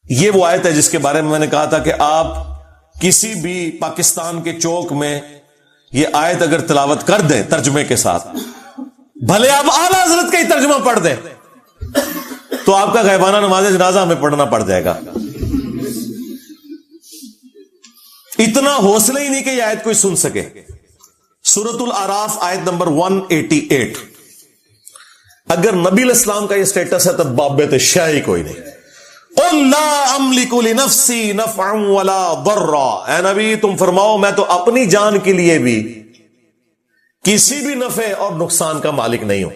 یہ وہ آیت ہے جس کے بارے میں نے کہا تھا کہ آپ کسی بھی پاکستان کے چوک میں یہ آیت اگر تلاوت کر دیں ترجمے کے ساتھ، بھلے آپ اعلی حضرت کا ہی ترجمہ پڑھ دیں، تو آپ کا غیبانہ نماز جنازہ ہمیں پڑھنا پڑ جائے گا۔ اتنا حوصلہ ہی نہیں کہ یہ آیت کوئی سن سکے۔ سورۃ الاعراف آیت نمبر 188، اگر نبی الاسلام کا یہ سٹیٹس ہے تو بابت شاہ ہی کوئی نہیں۔ قُلْ لَا أَمْلِكُ لِنَفْسِي نَفْعًا وَلَا ضَرًّا، اے نبی تم فرماؤ میں تو اپنی جان کے لیے بھی کسی بھی نفع اور نقصان کا مالک نہیں ہوں،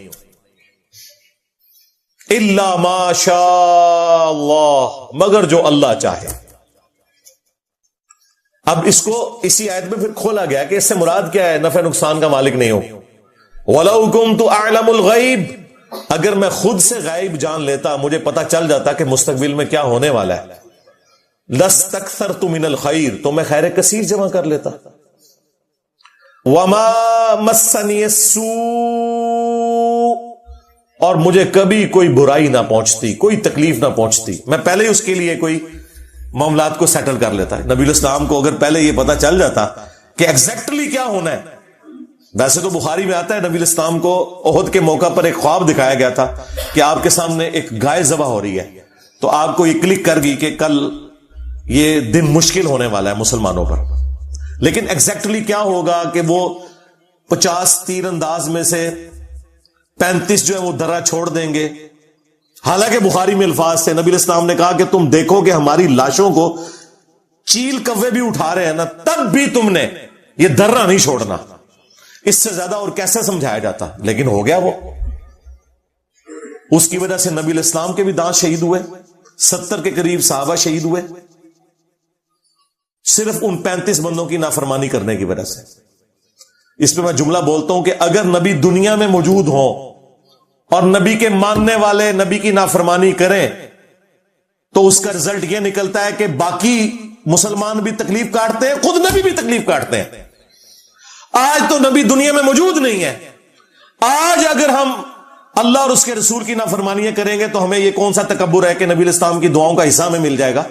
اِلَّا مَا شَاءَ اللَّهُ، مگر جو اللہ چاہے۔ اب اس کو اسی آیت میں پھر کھولا گیا کہ اس سے مراد کیا ہے نفع نقصان کا مالک نہیں ہوں۔ وَلَوْ كُنْتُ أَعْلَمُ الْغَيْبَ، اگر میں خود سے غائب جان لیتا، مجھے پتا چل جاتا کہ مستقبل میں کیا ہونے والا ہے، لَاسْتَكْثَرْتُ مِنَ الْخَيْرِ، تو میں خیر کثیر جمع کر لیتا۔ وَمَا مَسَّنِيَ السُّوءُ، اور مجھے کبھی کوئی برائی نہ پہنچتی، کوئی تکلیف نہ پہنچتی، میں پہلے ہی اس کے لیے کوئی معاملات کو سیٹل کر لیتا ہے۔ نبی الاسلام کو اگر پہلے یہ پتا چل جاتا کہ ایگزیکٹلی کیا ہونا ہے، ویسے تو بخاری میں آتا ہے نبی الاسلام کو احد کے موقع پر ایک خواب دکھایا گیا تھا کہ آپ کے سامنے ایک گائے ذبح ہو رہی ہے، تو آپ کو یہ کلک کر گئی کہ کل یہ دن مشکل ہونے والا ہے مسلمانوں پر، لیکن ایگزیکٹلی کیا ہوگا کہ وہ 50 تیر انداز میں سے 35 جو ہے وہ درہ چھوڑ دیں گے۔ حالانکہ بخاری میں الفاظ تھے، نبی الاسلام نے کہا کہ تم دیکھو کہ ہماری لاشوں کو چیل کوے بھی اٹھا رہے ہیں نا، تب بھی تم نے یہ درہ نہیں چھوڑنا۔ اس سے زیادہ اور کیسے سمجھایا جاتا، لیکن ہو گیا وہ۔ اس کی وجہ سے نبی الاسلام کے بھی دانت شہید ہوئے، 70 کے قریب صحابہ شہید ہوئے، صرف ان 35 بندوں کی نافرمانی کرنے کی وجہ سے۔ اس پہ میں جملہ بولتا ہوں کہ اگر نبی دنیا میں موجود ہوں اور نبی کے ماننے والے نبی کی نافرمانی کریں تو اس کا رزلٹ یہ نکلتا ہے کہ باقی مسلمان بھی تکلیف کاٹتے ہیں، خود نبی بھی تکلیف کاٹتے ہیں۔ آج تو نبی دنیا میں موجود نہیں ہے، آج اگر ہم اللہ اور اس کے رسول کی نافرمانیاں کریں گے تو ہمیں یہ کون سا تکبر ہے کہ نبی الاسلام کی دعاؤں کا حصہ ہمیں مل جائے گا؟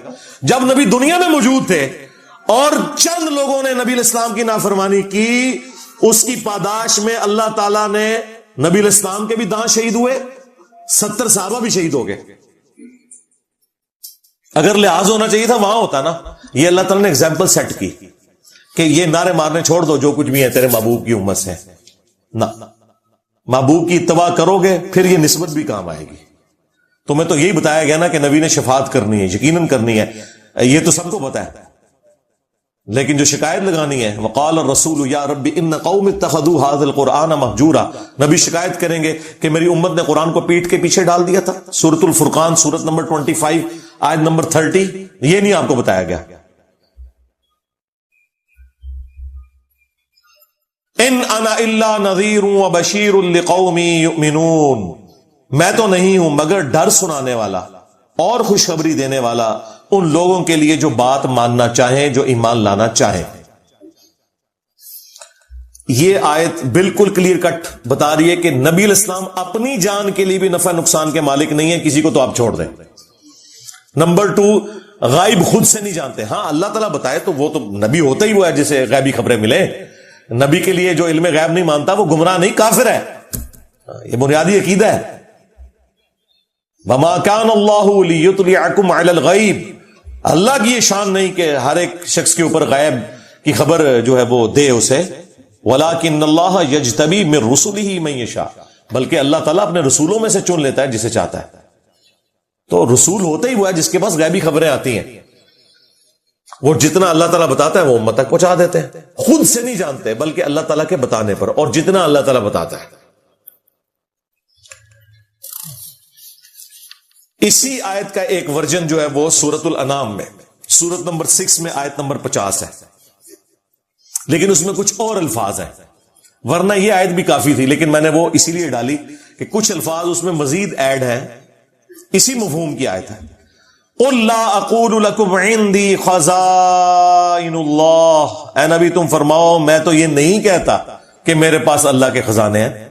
جب نبی دنیا میں موجود تھے اور چند لوگوں نے نبی الاسلام کی نافرمانی کی، اس کی پاداش میں اللہ تعالیٰ نے نبی الاسلام کے بھی دانت شہید ہوئے، 70 صحابہ بھی شہید ہو گئے۔ اگر لحاظ ہونا چاہیے تھا وہاں ہوتا نا۔ یہ اللہ تعالیٰ نے ایگزامپل سیٹ کی کہ یہ نعرے مارنے چھوڑ دو، جو کچھ بھی ہے تیرے محبوب کی امت سے نہ، محبوب کی اتباع کرو گے پھر یہ نسبت بھی کام آئے گی۔ تمہیں تو یہی بتایا گیا نا کہ نبی نے شفاعت کرنی ہے، یقیناً کرنی ہے، یہ تو سب کو پتا ہے، لیکن جو شکایت لگانی ہے وقال الرسول یا رب ان قوم اتخذوا هذا القرآن مهجورا، نبی شکایت کریں گے کہ میری امت نے قرآن کو پیٹ کے پیچھے ڈال دیا تھا۔ سورۃ الفرقان سورت نمبر 25 آیت نمبر 30، یہ نہیں آپ کو بتایا گیا؟ ان انا الا نذیر وبشیر لقوم یؤمنون، میں تو نہیں ہوں مگر ڈر سنانے والا اور خوشخبری دینے والا ان لوگوں کے لیے جو بات ماننا چاہیں، جو ایمان لانا چاہیں۔ یہ آیت بالکل کلیئر کٹ بتا رہی ہے کہ نبی الاسلام اپنی جان کے لیے بھی نفع نقصان کے مالک نہیں ہے، کسی کو تو آپ چھوڑ دیں۔ نمبر 2، غائب خود سے نہیں جانتے۔ ہاں اللہ تعالیٰ بتائے تو وہ تو نبی ہوتا ہی وہ ہے جسے غیبی خبریں ملیں۔ نبی کے لیے جو علم غیب نہیں مانتا وہ گمراہ نہیں، کافر ہے، یہ بنیادی عقیدہ ہے۔ وَمَا كَانَ اللَّهُ لِيُطْلِعَكُمْ عَلَى الْغَيْبِ، اللہ کی یہ شان نہیں کہ ہر ایک شخص کے اوپر غیب کی خبر جو ہے وہ دے اسے، وَلَكِنَّ اللَّهَ يَجْتَبِي مِن رُسُلِهِ مَن يَشَاءُ، بلکہ اللہ تعالیٰ اپنے رسولوں میں سے چن لیتا ہے جسے چاہتا ہے۔ تو رسول ہوتا ہی وہ ہے جس کے پاس غیبی خبریں آتی ہیں، وہ جتنا اللہ تعالیٰ بتاتا ہے وہ امت تک پہنچا دیتے ہیں، خود سے نہیں جانتے بلکہ اللہ تعالیٰ کے بتانے پر، اور جتنا اللہ تعالیٰ بتاتا ہے۔ اسی آیت کا ایک ورژن جو ہے وہ سورۃ الانعام میں سورت نمبر 6 میں آیت نمبر 50 ہے، لیکن اس میں کچھ اور الفاظ ہیں، ورنہ یہ آیت بھی کافی تھی، لیکن میں نے وہ اسی لیے ڈالی کہ کچھ الفاظ اس میں مزید ایڈ ہیں، اسی مفہوم کی آیت ہے۔ قُلْ لَا أَقُولُ لَكُمْ عِنْدِي خَزَائِنُ اللَّهِ، اے نبی تم فرماؤ میں تو یہ نہیں کہتا کہ میرے پاس اللہ کے خزانے ہیں۔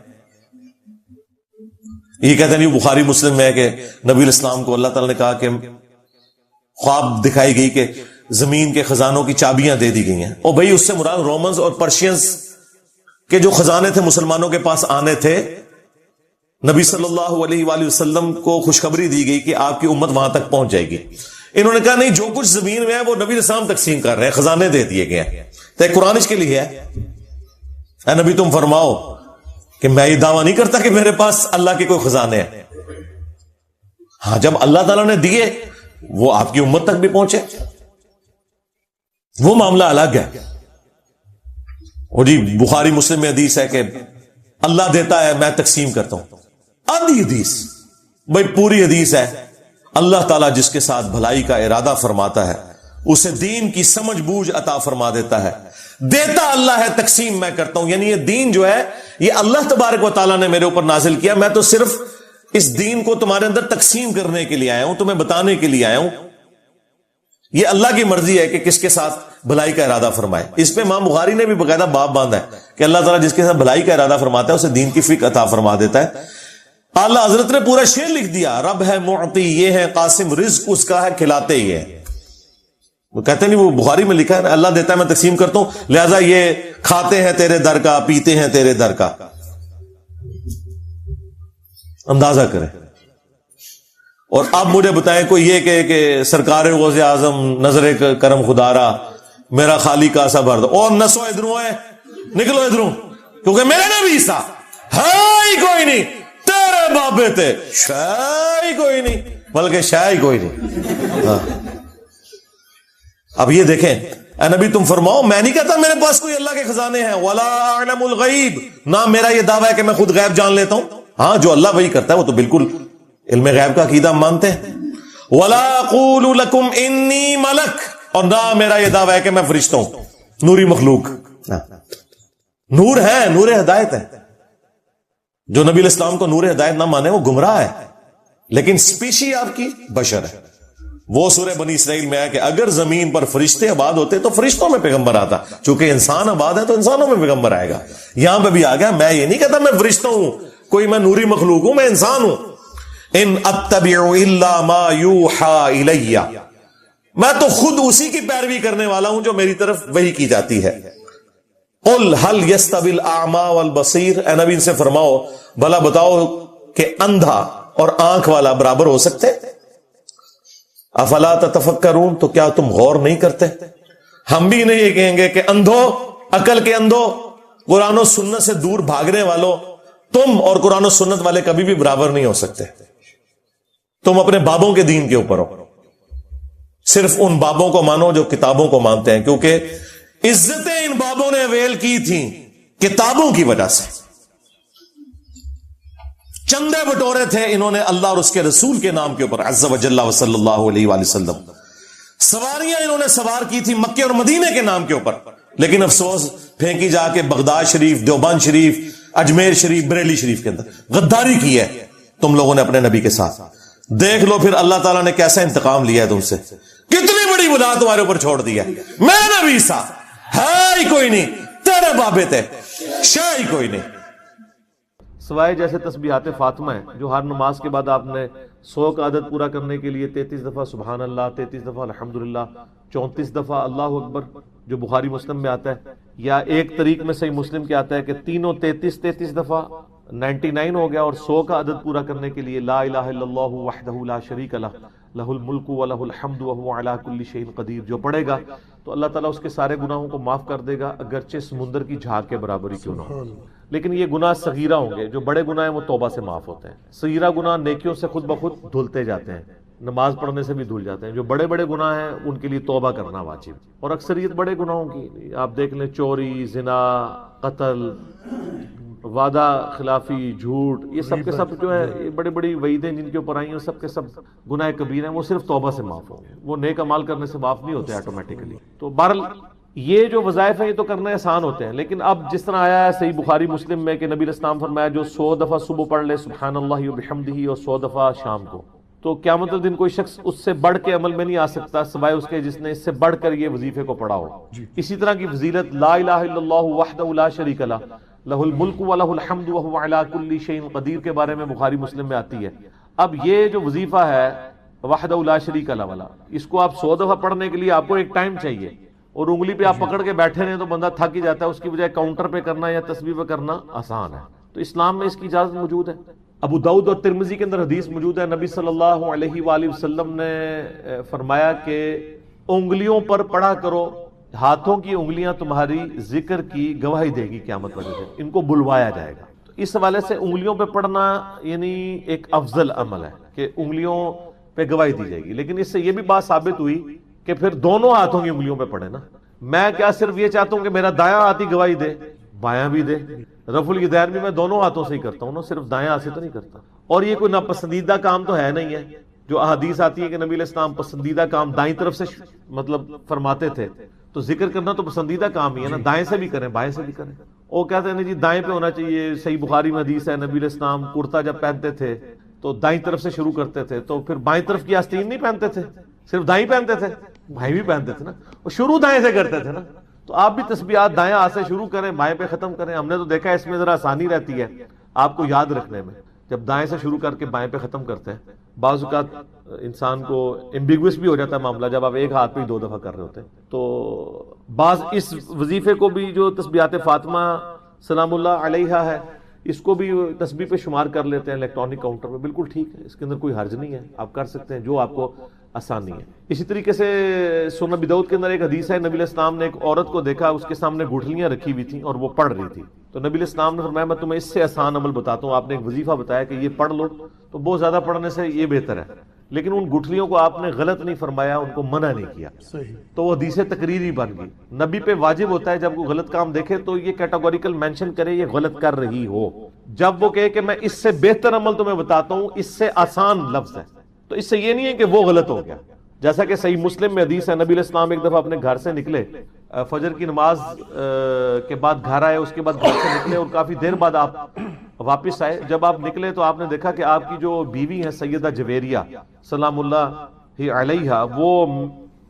یہ کہتے ہیں بخاری مسلم میں ہے کہ نبی الاسلام کو اللہ تعالیٰ نے کہا کہ خواب دکھائی گئی کہ زمین کے خزانوں کی چابیاں دے دی گئی ہیں، اور بھائی اس سے مراد رومنز اور پرشینز کے جو خزانے تھے مسلمانوں کے پاس آنے تھے، نبی صلی اللہ علیہ وآلہ وسلم کو خوشخبری دی گئی کہ آپ کی امت وہاں تک پہنچ جائے گی۔ انہوں نے کہا نہیں، جو کچھ زمین میں ہے وہ نبی السلام تقسیم کر رہے ہیں، خزانے دے دیے گئے ہیں، تو ایک قرآن اس کے لیے ہے، اے نبی تم فرماؤ کہ میں یہ دعویٰ نہیں کرتا کہ میرے پاس اللہ کے کوئی خزانے ہیں۔ ہاں جب اللہ تعالیٰ نے دیے وہ آپ کی امت تک بھی پہنچے، وہ معاملہ الگ ہے۔ اور جی بخاری مسلم میں حدیث ہے کہ اللہ دیتا ہے میں تقسیم کرتا ہوں، آدھی حدیث، بھائی پوری حدیث ہے اللہ تعالیٰ جس کے ساتھ بھلائی کا ارادہ فرماتا ہے اسے دین کی سمجھ بوجھ عطا فرما دیتا ہے، دیتا اللہ ہے، تقسیم میں کرتا ہوں۔ یعنی یہ دین جو ہے یہ اللہ تبارک و تعالیٰ نے میرے اوپر نازل کیا، میں تو صرف اس دین کو تمہارے اندر تقسیم کرنے کے لیے آیا ہوں، تمہیں بتانے کے لیے آیا ہوں۔ یہ اللہ کی مرضی ہے کہ کس کے ساتھ بھلائی کا ارادہ فرمائے۔ اس پہ امام بخاری نے بھی باقاعدہ باب باندھا ہے کہ اللہ تعالیٰ جس کے ساتھ بھلائی کا ارادہ فرماتا ہے اسے دین کی فکر عطا فرما دیتا ہے۔ اعلیٰ حضرت نے پورا شعر لکھ دیا، رب ہے معطی یہ ہے قاسم، رزق اس کا ہے کھلاتے ہی ہے۔ وہ کہتے نہیں، وہ بخاری میں لکھا ہے اللہ دیتا ہے میں تقسیم کرتا ہوں، لہذا یہ کھاتے ہیں تیرے در کا، پیتے ہیں تیرے در کا۔ اندازہ کریں۔ اور اب مجھے بتائیں کوئی یہ کہ سرکار غوث اعظم نظر کرم خدارا میرا خالی کاسا بھر دو، اور نسو ادھروں ہے، نکلو ادھروں، کیونکہ میرے نبی سا ہے ہی کوئی نہیں، تیرے بابے تھے شاہ ہی کوئی نہیں، بلکہ شاہ ہی کوئی نہیں۔ ہاں۔ اب یہ دیکھیں، اے نبی تم فرماؤ میں نہیں کہتا میرے پاس کوئی اللہ کے خزانے ہیں، ولا اعلم الغیب، نہ میرا یہ دعویٰ ہے کہ میں خود غیب جان لیتا ہوں۔ ہاں جو اللہ وہی کرتا ہے وہ تو بالکل علم غیب کا عقیدہ ہم مانتے ہیں۔ ولا اقول لکم انی ملک، اور نہ میرا یہ دعویٰ ہے کہ میں فرشتہ ہوں، نوری مخلوق۔ نور ہے، نور ہدایت ہے۔ جو نبی علیہ السلام کو نور ہدایت نہ مانے وہ گمراہ ہے، لیکن سپیشی آپ کی بشر ہے۔ وہ سورہ بنی اسرائیل میں ہے کہ اگر زمین پر فرشتے آباد ہوتے تو فرشتوں میں پیغمبر آتا، چونکہ انسان آباد ہے تو انسانوں میں پیغمبر آئے گا۔ یہاں پہ بھی آ گیا، میں یہ نہیں کہتا میں فرشتہ ہوں، کوئی میں نوری مخلوق ہوں، میں انسان ہوں۔ ان اتبع الا ما یوحى الی، میں تو خود اسی کی پیروی کرنے والا ہوں جو میری طرف وحی کی جاتی ہے۔ قل هل يستوي الاعمى والبصير، اے نبی ان سے فرماؤ بھلا بتاؤ کہ اندھا اور آنکھ والا برابر ہو سکتے؟ افلا تتفکرون، تو کیا تم غور نہیں کرتے؟ ہم بھی نہیں یہ کہیں گے کہ اندھو، عقل کے اندھو، قرآن و سنت سے دور بھاگنے والوں، تم اور قرآن و سنت والے کبھی بھی برابر نہیں ہو سکتے۔ تم اپنے بابوں کے دین کے اوپر ہو، صرف ان بابوں کو مانو جو کتابوں کو مانتے ہیں، کیونکہ عزتیں ان بابوں نے اویل کی تھیں کتابوں کی وجہ سے، چندے بٹورے تھے انہوں نے اللہ اور اس کے رسول کے نام کے اوپر عز و جل و صلی اللہ علیہ وآلہ وسلم، سواریاں انہوں نے سوار کی تھی مکے اور مدینے کے نام کے اوپر، لیکن افسوس پھینکی جا کے بغداد شریف، دیوبند شریف، اجمیر شریف، بریلی شریف کے اندر غداری کی ہے تم لوگوں نے اپنے نبی کے ساتھ۔ دیکھ لو پھر اللہ تعالیٰ نے کیسا انتقام لیا ہے تم سے، کتنی بڑی بلا تمہارے اوپر چھوڑ دی ہے۔ میں نبی سا ہے ہی کوئی نہیں، تیرے بابے تھے شاہ ہی کوئی نہیں۔ سوائے جیسے تسبیحات فاطمہ ہے جو ہر نماز کے بعد آپ نے 100 کا عدد پورا کرنے کے لیے 33 دفعہ سبحان اللہ، 33 دفعہ الحمدللہ، 34 دفعہ اللہ اکبر جو بخاری مسلم میں آتا ہے، یا ایک طریق میں صحیح مسلم کے آتا ہے کہ تینوں 33 دفعہ 99 ہو گیا، اور 100 کا عدد پورا کرنے کے لیے لا الہ الا اللہ وحدہ لا شریک لہ لہ الملک ولہ الحمد وہو علی کل شیء قدیر، جو پڑھے گا تو اللہ تعالیٰ اس کے سارے گناہوں کو معاف کر دے گا، اگرچہ سمندر کی جھاگ کے برابر ہی کیوں نہ ہو۔ لیکن یہ گناہ صغیرہ ہوں گے، جو بڑے گناہ ہیں وہ توبہ سے معاف ہوتے ہیں۔ صغیرہ گناہ نیکیوں سے خود بخود دھلتے جاتے ہیں، نماز پڑھنے سے بھی دھل جاتے ہیں۔ جو بڑے بڑے گناہ ہیں ان کے لیے توبہ کرنا واجب، اور اکثریت بڑے گناہوں کی آپ دیکھ لیں، چوری، زنا، قتل، وعدہ خلافی، جھوٹ، یہ سب کے سب جو ہے یہ بڑی بڑی وعیدیں جن کے اوپر آئی ہیں، سب کے سب گناہ کبیر ہیں، وہ صرف توبہ سے معاف ہوں گے، وہ نیک عمال کرنے سے معاف نہیں ہوتے آٹومیٹکلی۔ تو بہرحال یہ جو وظائف ہیں یہ تو کرنا آسان ہوتے ہیں، لیکن اب جس طرح آیا ہے صحیح بخاری مسلم میں کہ نبی علیہ السلام فرمایا جو 100 دفعہ صبح پڑھ لے سبحان اللہ وبحمدہ اور 100 دفعہ شام کو، تو قیامت الدن کوئی شخص اس سے بڑھ کے عمل میں نہیں آ سکتا سوائے اس کے جس نے اس سے بڑھ کر یہ وظیفے کو پڑھا ہو۔ اسی طرح کی فضیلت لا الہ الا اللہ وحدہ لا شریک لہ لہ الملک ولہ الحمد وہو علی کل شیء قدیر کے بارے میں بخاری مسلم میں آتی ہے۔ اب یہ جو وظیفہ ہے وحدہ لا شریک لہ والا، اس کو آپ 100 دفعہ پڑھنے کے لیے آپ کو ایک ٹائم چاہیے، اور انگلی پہ آپ پکڑ کے بیٹھے رہے تو بندہ تھک ہی جاتا ہے، اس کی بجائے کاؤنٹر پہ کرنا یا تسبیح پہ کرنا آسان ہے۔ تو اسلام میں اس کی اجازت موجود ہے۔ ابو داؤد اور ترمذی کے اندر حدیث موجود ہے، نبی صلی اللہ علیہ وآلہ وسلم نے فرمایا کہ انگلیوں پر پڑھا کرو، ہاتھوں کی انگلیاں تمہاری ذکر کی گواہی دے گی قیامت والے دن، ان کو بلوایا جائے گا۔ تو اس حوالے سے انگلیوں پہ پڑھنا یعنی ایک افضل عمل ہے کہ انگلیوں پہ گواہی دی جائے گی، لیکن اس سے یہ بھی بات ثابت ہوئی کہ پھر دونوں ہاتھوں کی انگلیوں پہ پڑھے نا۔ میں کیا صرف یہ چاہتا ہوں کہ میرا دایاں ہاتھ ہی گواہی دے، بایاں بھی دے، رفع الیدین بھی میں دونوں ہاتھوں سے ہی کرتا ہوں نا، صرف دایاں ہاتھ سے تو نہیں کرتا۔ اور یہ کوئی ناپسندیدہ کام تو ہے نہیں ہے، جو احادیث آتی ہے کہ نبی علیہ السلام پسندیدہ کام دائیں طرف سے مطلب فرماتے تھے، تو ذکر کرنا تو پسندیدہ کام ہی ہے نا، دائیں سے بھی کریں بائیں سے بھی کریں۔ وہ کہتے ہیں جی دائیں پہ ہونا چاہیے، صحیح بخاری میں حدیث ہے نبی علیہ السلام کرتا جب پہنتے تھے تو دائیں طرف سے شروع کرتے تھے، تو پھر بائیں طرف کی آستین نہیں پہنتے تھے، صرف دائیں پہنتے تھے؟ بھائی بھی پہنتے تھے نا، وہ شروع دائیں سے کرتے تھے نا۔ تو آپ بھی تسبیحات دائیں ہاتھ سے شروع کریں، بائیں پہ ختم کریں۔ ہم نے تو دیکھا ہے اس میں ذرا آسانی رہتی ہے آپ کو یاد رکھنے میں، جب دائیں سے شروع کر کے بائیں پہ ختم کرتے ہیں۔ بعض اوقات انسان کو ایمبیگوس بھی ہو جاتا ہے معاملہ جب آپ ایک ہاتھ پہ ہی 2 دفعہ کر رہے ہوتے ہیں۔ تو بعض اس وظیفے کو بھی جو تسبیحات فاطمہ سلام اللہ علیہا ہے، اس کو بھی تسبیح پہ شمار کر لیتے ہیں الیکٹرانک کاؤنٹر پہ، بالکل ٹھیک ہے، اس کے اندر کوئی حرج نہیں ہے، آپ کر سکتے ہیں جو آپ کو آسانی ہے۔ اسی طریقے سے سنن ابی داؤد کے اندر ایک حدیث ہے، نبی علیہ السلام نے ایک عورت کو دیکھا، اس کے سامنے گٹھلیاں رکھی ہوئی تھیں اور وہ پڑھ رہی تھی، تو نبی علیہ السلام نے فرمایا میں تمہیں اس سے آسان عمل بتاتا ہوں۔ آپ نے ایک وظیفہ بتایا کہ یہ پڑھ لو، تو بہت زیادہ پڑھنے سے یہ بہتر ہے، لیکن ان گٹھلیوں کو آپ نے غلط نہیں فرمایا، ان کو منع نہیں کیا، تو وہ حدیث تقریری بن گئی۔ نبی پہ واجب ہوتا ہے جب کوئی غلط کام دیکھے تو یہ کیٹاگوریکل مینشن کرے یہ غلط کر رہی ہو، جب وہ کہے کہ میں اس سے بہتر عمل تمہیں بتاتا ہوں، اس سے آسان لفظ ہے، تو اس سے یہ نہیں ہے کہ وہ غلط ہو گیا۔ جیسا کہ صحیح مسلم میں حدیث ہے، نبی علیہ السلام ایک دفعہ اپنے گھر سے نکلے، فجر کی نماز کے بعد گھر آئے، اس کے بعد گھر سے نکلے اور کافی دیر بعد آپ واپس آئے۔ جب آپ نکلے تو آپ نے دیکھا کہ آپ کی جو بیوی ہیں سیدہ جویریہ سلام اللہ علیہا، وہ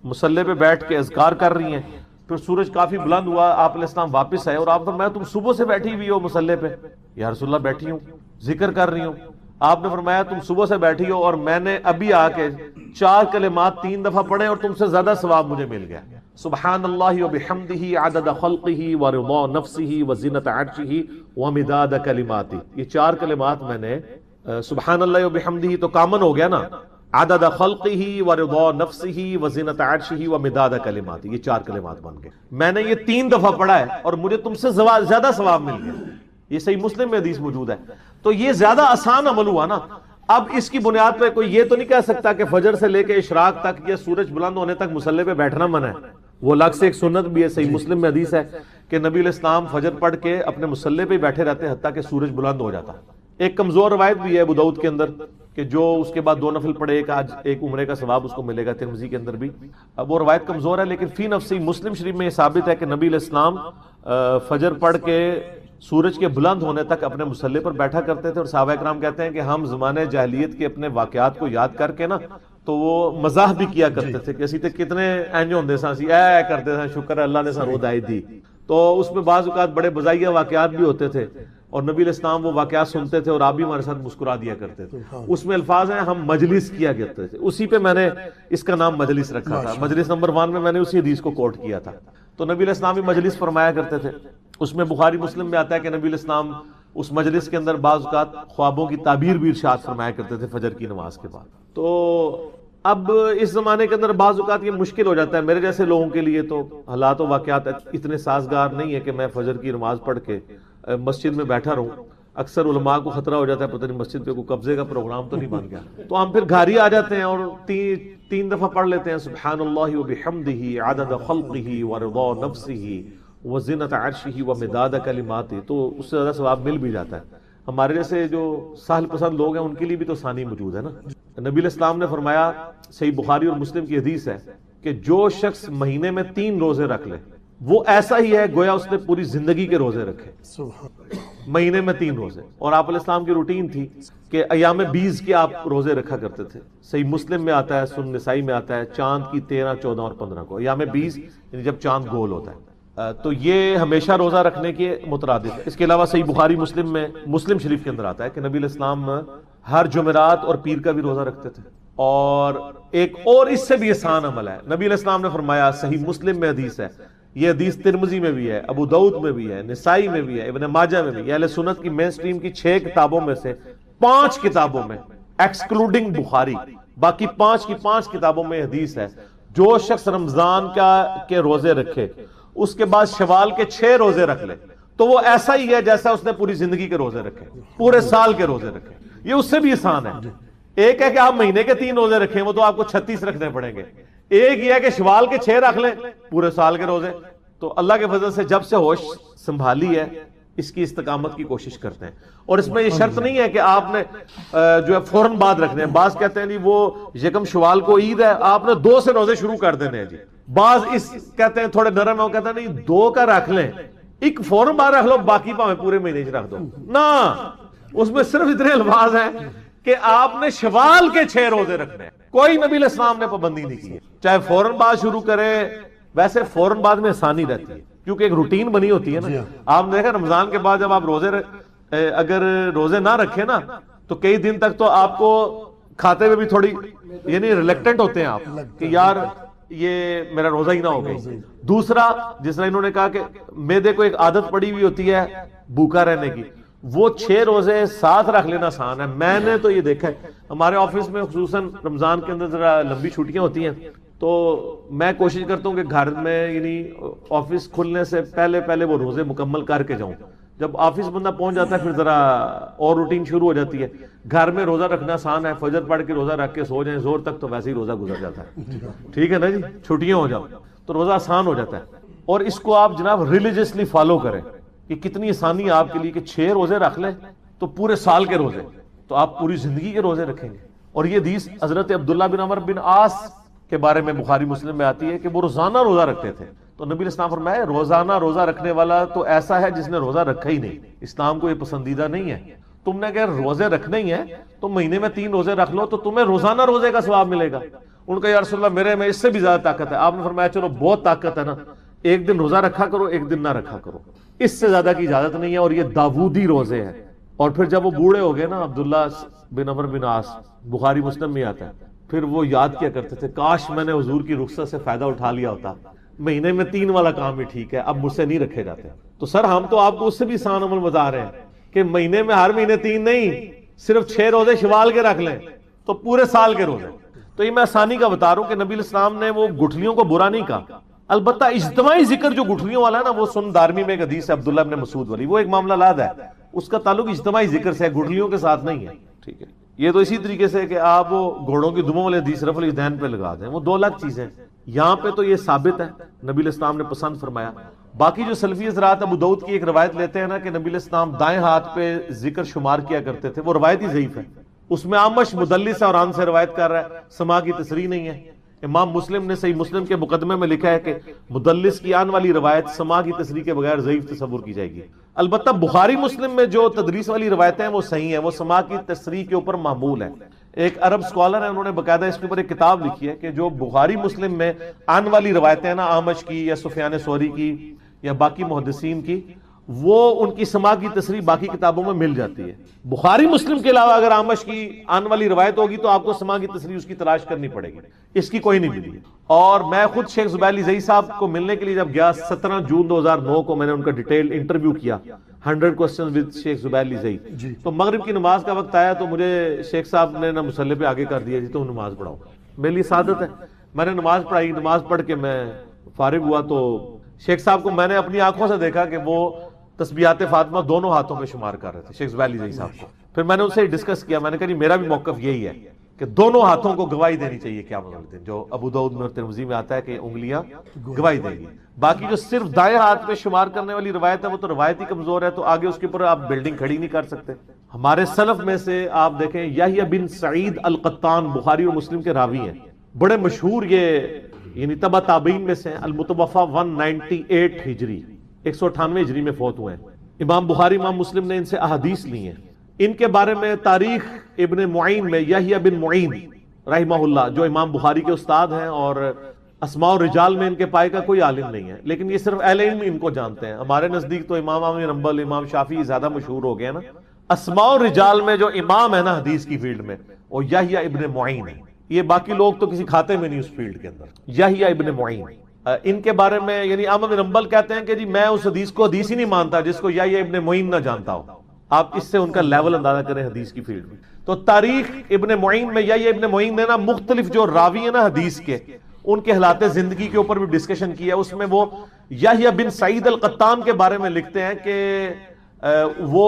مصلی پہ بیٹھ کے اذکار کر رہی ہیں۔ پھر سورج کافی بلند ہوا، آپ علیہ السلام واپس آئے اور آپ فرمایا تم صبح سے بیٹھی ہوئی ہو مصلی پہ؟ یا رسول اللہ بیٹھی ہوں، ذکر کر رہی ہوں۔ آپ نے فرمایا تم صبح سے بیٹھی ہو اور میں نے ابھی آ کے 4 کلمات 3 دفعہ پڑھے اور تم سے زیادہ ثواب مجھے مل گیا۔ سبحان اللہ وبحمدہ عدد خلقہ ورضا نفسہ وزنۃ عرشہ ومداد کلماتہ، یہ 4 کلمات میں نے سبحان اللہ وبحمدہ تو کامن ہو گیا نا، عدد خلقہ ورضا نفسہ وزنۃ عرشہ ومداد کلماتہ، یہ 4 کلمات بن گئے۔ میں نے یہ 3 دفعہ پڑھا ہے اور مجھے تم سے زیادہ ثواب مل گیا، یہ صحیح مسلم میں حدیث موجود ہے۔ تو یہ زیادہ آسان عمل ہوا نا۔ اب اس کی بنیاد پہ کوئی یہ تو نہیں کہہ سکتا کہ فجر سے لے کے اشراق تک یا سورج بلند ہونے تک مصلی پہ بیٹھنا منع ہے، وہ الگ سے ایک سنت بھی ہے۔ صحیح مسلم میں حدیث ہے کہ نبی علیہ السلام فجر پڑھ کے اپنے مصلی پہ بیٹھے رہتے حتیٰ کہ سورج بلند ہو جاتا۔ ایک کمزور روایت بھی ہے ابو داؤد کے اندر کہ جو اس کے بعد 2 نفل پڑھے ایک عمرے کا ثواب اس کو ملے گا، ترمذی کے اندر بھی۔ اب وہ روایت کمزور ہے، لیکن فی نفسی مسلم شریف میں یہ ثابت ہے کہ نبی علیہ السلام فجر پڑھ کے سورج کے بلند ہونے تک اپنے مصلی پر بیٹھا کرتے تھے، اور صحابہ کرام کہتے ہیں کہ ہم زمانے جاہلیت کے اپنے واقعات کو یاد کر کے نا تو وہ مزاح بھی کیا کرتے تھے کہ اسی تے کتنے اینج ہوندے ساں اسی اے کرتے تھے، شکر ہے اللہ نے سانو ہدایت دی۔ تو اس میں بعض اوقات بڑے بزائیہ واقعات بھی ہوتے تھے اور نبی علیہ السلام وہ واقعات سنتے تھے اور آپ بھی ہمارے ساتھ مسکرا دیا کرتے تھے۔ اس میں الفاظ ہیں ہم مجلس کیا کرتے تھے، اسی پہ میں نے اس کا نام مجلس رکھا تھا۔ مجلس نمبر 1 میں نے اسی حدیث کو کوٹ کیا تھا۔ تو نبی علیہ السلام بھی مجلس فرمایا کرتے تھے۔ اس میں بخاری مسلم میں آتا ہے کہ نبی علیہ السلام اس مجلس کے اندر بعض اوقات خوابوں کی تعبیر بھی ارشاد فرمایا کرتے تھے فجر کی نماز کے بعد۔ تو اب اس زمانے کے اندر بعض اوقات یہ مشکل ہو جاتا ہے میرے جیسے لوگوں کے لیے، تو حالات و واقعات اتنے سازگار نہیں ہے کہ میں فجر کی نماز پڑھ کے مسجد میں بیٹھا رہوں۔ اکثر علماء کو خطرہ ہو جاتا ہے پتہ نہیں مسجد پہ کوئی قبضے کا پروگرام تو نہیں بن گیا، تو ہم پھر گھر ہی آ جاتے ہیں اور 3 دفعہ پڑھ لیتے ہیں سبحان اللہ وبحمدہ عدد خلقہ ورضا نفسہ وزنۃ عرشہ ومداد کلماتہ، تو اس سے زیادہ ثواب مل بھی جاتا ہے۔ ہمارے جیسے جو سہل پسند لوگ ہیں ان کے لیے بھی تو ثانی موجود ہے نا۔ نبی علیہ السلام نے فرمایا، صحیح بخاری اور مسلم کی حدیث ہے کہ جو شخص مہینے میں 3 روزے رکھ لے وہ ایسا ہی ہے گویا اس نے پوری زندگی کے روزے رکھے، مہینے میں 3 روزے۔ اور آپ علیہ السلام کی روٹین تھی کہ ایام 20 کے آپ روزے رکھا کرتے تھے۔ صحیح مسلم میں آتا ہے، سنن نسائی میں آتا ہے چاند کی 13، 14 اور 15 کو ایام 20 یعنی جب چاند گول ہوتا ہے، تو یہ ہمیشہ روزہ رکھنے کے مترادف ہے۔ اس کے علاوہ صحیح بخاری مسلم میں مسلم شریف کے اندر آتا ہے کہ نبی علیہ السلام ہر جمعرات اور پیر کا بھی روزہ رکھتے تھے۔ اور ایک اور اس سے بھی آسان عمل ہے. نبی علیہ السلام نے فرمایا, صحیح مسلم میں حدیث ہے, یہ حدیث ترمذی میں بھی ہے, ابو داؤد میں بھی ہے, نسائی میں بھی ہے, ابن ماجہ میں بھی ہے. اہل سنت کی مین سٹریم کی 6 کتابوں میں سے 5 کتابوں میں ایکسکلوڈنگ بخاری, باقی 5 کی 5 کتابوں میں حدیث ہے, جو شخص رمضان کے روزے رکھے اس کے بعد شوال کے 6 روزے رکھ لے تو وہ ایسا ہی ہے جیسا اس نے پوری زندگی کے روزے رکھے, پورے سال کے روزے رکھے. یہ اس سے بھی آسان ہے. ایک ہے کہ آپ مہینے کے 3 روزے رکھیں, وہ تو آپ کو 36 رکھنے پڑیں گے. ایک یہ ہے کہ شوال کے 6 رکھ لیں, پورے سال کے روزے. تو اللہ کے فضل سے جب سے ہوش سنبھالی ہے اس کی استقامت کی کوشش کرتے ہیں. اور اس میں یہ شرط نہیں ہے کہ آپ نے جو ہے فوراً بعد رکھنے ہیں. بعض کہتے ہیں جی وہ یکم شوال کو عید ہے, آپ نے 2 سے روزے شروع کر دینے ہیں جی. بعض اس کہتے ہیں تھوڑے نرم ہے, وہ کہتے ہیں نہیں 2 کا رکھ لیں, ایک فوراً بعد رکھ لو, باقی پاویں پورے مہینے سے رکھ دو. نہ, اس میں صرف اتنے الفاظ ہیں کہ آپ نے شوال کے 6 روزے رکھنے ہیں. کوئی نبی علیہ السلام نے پابندی نہیں کی ہے, چاہے فوراً بعد شروع کرے. ویسے فوراً بعد میں آسانی رہتی ہے کیونکہ ایک روٹین بنی ہوتی ہے نا. آپ نے دیکھا رمضان کے بعد جب آپ اگر روزے نہ رکھے نا تو کئی دن تک تو آپ کو کھاتے ہوئے بھی تھوڑی یعنی ریلیکٹنٹ ہوتے ہیں آپ کہ یار یہ میرا روزہ ہی نہ ہو گئی. دوسرا, جس طرح انہوں نے کہا کہ میدے کو ایک عادت پڑی ہوئی ہوتی ہے بھوکا رہنے کی, وہ 6 روزے ساتھ رکھ لینا آسان ہے. میں نے تو یہ دیکھا ہے ہمارے آفس میں خصوصاً رمضان کے اندر ذرا لمبی چھٹیاں ہوتی ہیں تو میں کوشش کرتا ہوں کہ گھر میں یعنی آفس کھلنے سے پہلے وہ روزے مکمل کر کے جاؤں. جب آفس بندہ پہنچ جاتا ہے پھر ذرا اور روٹین شروع ہو جاتی ہے. گھر میں روزہ رکھنا آسان ہے, فجر پڑھ کے روزہ رکھ کے سو جائیں زور تک تو ویسے ہی روزہ گزر جاتا ہے. ٹھیک ہے نا جی, چھٹیاں ہو جاؤ تو روزہ آسان ہو جاتا ہے. اور اس کو آپ جناب ریلیجیسلی فالو کریں کہ کتنی آسانی ہے آپ کے لیے کہ 6 روزے رکھ لیں تو پورے سال کے روزے, تو آپ پوری زندگی کے روزے رکھیں گے. اور یہ حدیث حضرت عبداللہ بن عمر بن عاص کے بارے میں بخاری مسلم میں آتی ہے کہ وہ روزانہ روزہ رکھتے تھے. تو نبی علیہ السلام فرمایا روزانہ روزہ رکھنے والا تو ایسا ہے جس نے روزہ رکھا ہی نہیں. اسلام کو یہ پسندیدہ نہیں ہے. تم نے اگر روزے رکھنے ہی ہیں تو مہینے میں 3 روزے رکھ لو تو تمہیں روزانہ روزے کا ثواب ملے گا. ان کا یا رسول اللہ میرے میں اس سے بھی زیادہ طاقت ہے. آپ نے فرمایا چلو بہت طاقت ہے نا, ایک دن روزہ رکھا کرو, ایک دن نہ رکھا کرو, اس سے زیادہ کی اجازت نہیں ہے. اور یہ داودی روزے ہیں. اور پھر جب وہ بوڑھے ہو گئے نا عبداللہ بن عمر بن عاص, بخاری مسلم میں آتا ہے, پھر وہ یاد کیا کرتے تھے کاش میں نے حضور کی رخصت سے فائدہ اٹھا لیا ہوتا, مہینے میں 3 والا کام بھی ٹھیک ہے, اب مجھ سے نہیں رکھے جاتے. تو سر ہم تو آپ کو اس سے بھی آسان عمل بتا رہے ہیں کہ مہینے میں ہر مہینے 3 نہیں, صرف 6 روزے شوال کے رکھ لیں تو پورے سال کے روزے. تو یہ میں آسانی کا بتا رہا ہوں کہ نبی علیہ السلام نے وہ گٹھلیوں کو برا نہیں کہا. البتہ اجتماعی ذکر جو گٹھلیوں والا ہے نا, وہ سن دارمی میں ایک حدیث ہے عبداللہ بن مسعود والی, وہ ایک معاملہ الگ ہے, اس کا تعلق اجتماعی ذکر سے ہے, گٹھلیوں کے ساتھ نہیں ہے. ٹھیک ہے, یہ تو اسی طریقے سے کہ آپ وہ گھوڑوں کی دموں والے حدیث رفع الیدین پہ لگا دیں, وہ 2 الگ چیزیں. یہاں پہ تو یہ ثابت ہے نبی علیہ السلام نے پسند فرمایا. باقی جو سلفی حضرات ابو داؤد کی ایک روایت لیتے ہیں نا کہ نبی علیہ السلام دائیں ہاتھ پہ ذکر شمار کیا کرتے تھے, وہ روایت ہی ضعیف ہے. اس میں عامش مدلس ہے اور آن سے روایت کر رہا ہے, سما کی تصریح نہیں ہے. امام مسلم نے صحیح مسلم کے مقدمے میں لکھا ہے کہ مدلس کی آن والی روایت سما کی تصریح کے بغیر ضعیف تصور کی جائے گی. البتہ بخاری مسلم میں جو تدریس والی روایتیں ہیں وہ صحیح ہیں, وہ سما کی تصریح کے اوپر معمول ہے. ایک عرب سکولر ہے, انہوں نے باقاعدہ اس کے اوپر ایک کتاب لکھی ہے کہ جو بخاری مسلم میں آن والی روایتیں نا آمش کی یا سفیان ثوری کی یا باقی محدثین کی, وہ ان کی سما کی تصریح باقی کتابوں میں مل جاتی ہے. بخاری مسلم کے علاوہ اگر آمش کی آن والی روایت ہوگی تو آپ کو سما کی تصریح اس کی تلاش کرنی پڑے گی, اس کی کوئی نہیں ملی. اور میں خود شیخ زبیر علی زئی صاحب کو ملنے کے لیے جب گیا 17 جون 2009 کو, میں نے ان کا ڈیٹیل انٹرویو کیا 100 کوسچنز ود شیخ زبیر علی زئی. تو مغرب کی نماز کا وقت آیا تو مجھے شیخ صاحب نے مصلی پہ آگے کر دیا, جی تم نماز پڑھاؤ. میرے لیے سعادت ہے, میں نے نماز پڑھائی. نماز پڑھ کے میں فارغ ہوا تو شیخ صاحب کو میں نے اپنی آنکھوں سے دیکھا کہ وہ تسبیحات فاطمہ دونوں ہاتھوں میں شمار کر رہے تھے, شیخ زبیر علی زئی صاحب کو. پھر میں نے ان سے ڈسکس کیا, میں نے کہا میرا بھی موقف یہی ہے کہ دونوں ہاتھوں کو گواہی دینی چاہیے قیامت والے دن, جو ابو داؤد میں اور ترمذی میں آتا ہے کہ انگلیاں گواہی دیں گی. باقی جو صرف دائیں ہاتھ پہ شمار کرنے والی روایت ہے وہ تو روایت ہی کمزور ہے, تو آگے اس کے اوپر آپ بلڈنگ کھڑی نہیں کر سکتے. ہمارے سلف میں سے آپ دیکھیں یحییٰ بن سعید القطان بخاری اور مسلم کے راوی ہیں, بڑے مشہور, یہ یعنی تبع تابعین میں سے المتوفی 198 ہجری 198 ہجری میں فوت ہوئے ہیں. امام بخاری امام مسلم نے ان سے احادیث لی ہیں. ان کے بارے میں تاریخ ابن معین میں یحییٰ بن معین رحمہ اللہ, جو امام بخاری کے استاد ہیں اور اسماء الرجال میں ان کے پائے کا کوئی عالم نہیں ہے, لیکن یہ صرف اہل علم ان کو جانتے ہیں. ہمارے نزدیک تو امام احمد بن حنبل, امام شافعی زیادہ مشہور ہو گئے نا. اسماء الرجال میں جو امام ہے نا حدیث کی فیلڈ میں, وہ یحییٰ ابن معین ہے. یہ باقی لوگ تو کسی کھاتے میں نہیں اس فیلڈ کے اندر. یحییٰ ابن معین ان کے بارے میں یعنی احمد بن حنبل کہتے ہیں کہ جی میں اس حدیث کو حدیث ہی نہیں مانتا جس کو یحییٰ ابن معین نہ جانتا ہو. آپ اس سے ان کا لیول اندازہ کریں حدیث کی فیلڈ میں. تو تاریخ ابن معین میں یحییٰ ابن معین نے نا مختلف جو راوی ہیں نا حدیث کے ان کے حالات زندگی کے اوپر بھی ڈسکشن کیا. اس میں وہ یحییٰ بن سعید القطان کے بارے میں لکھتے ہیں کہ وہ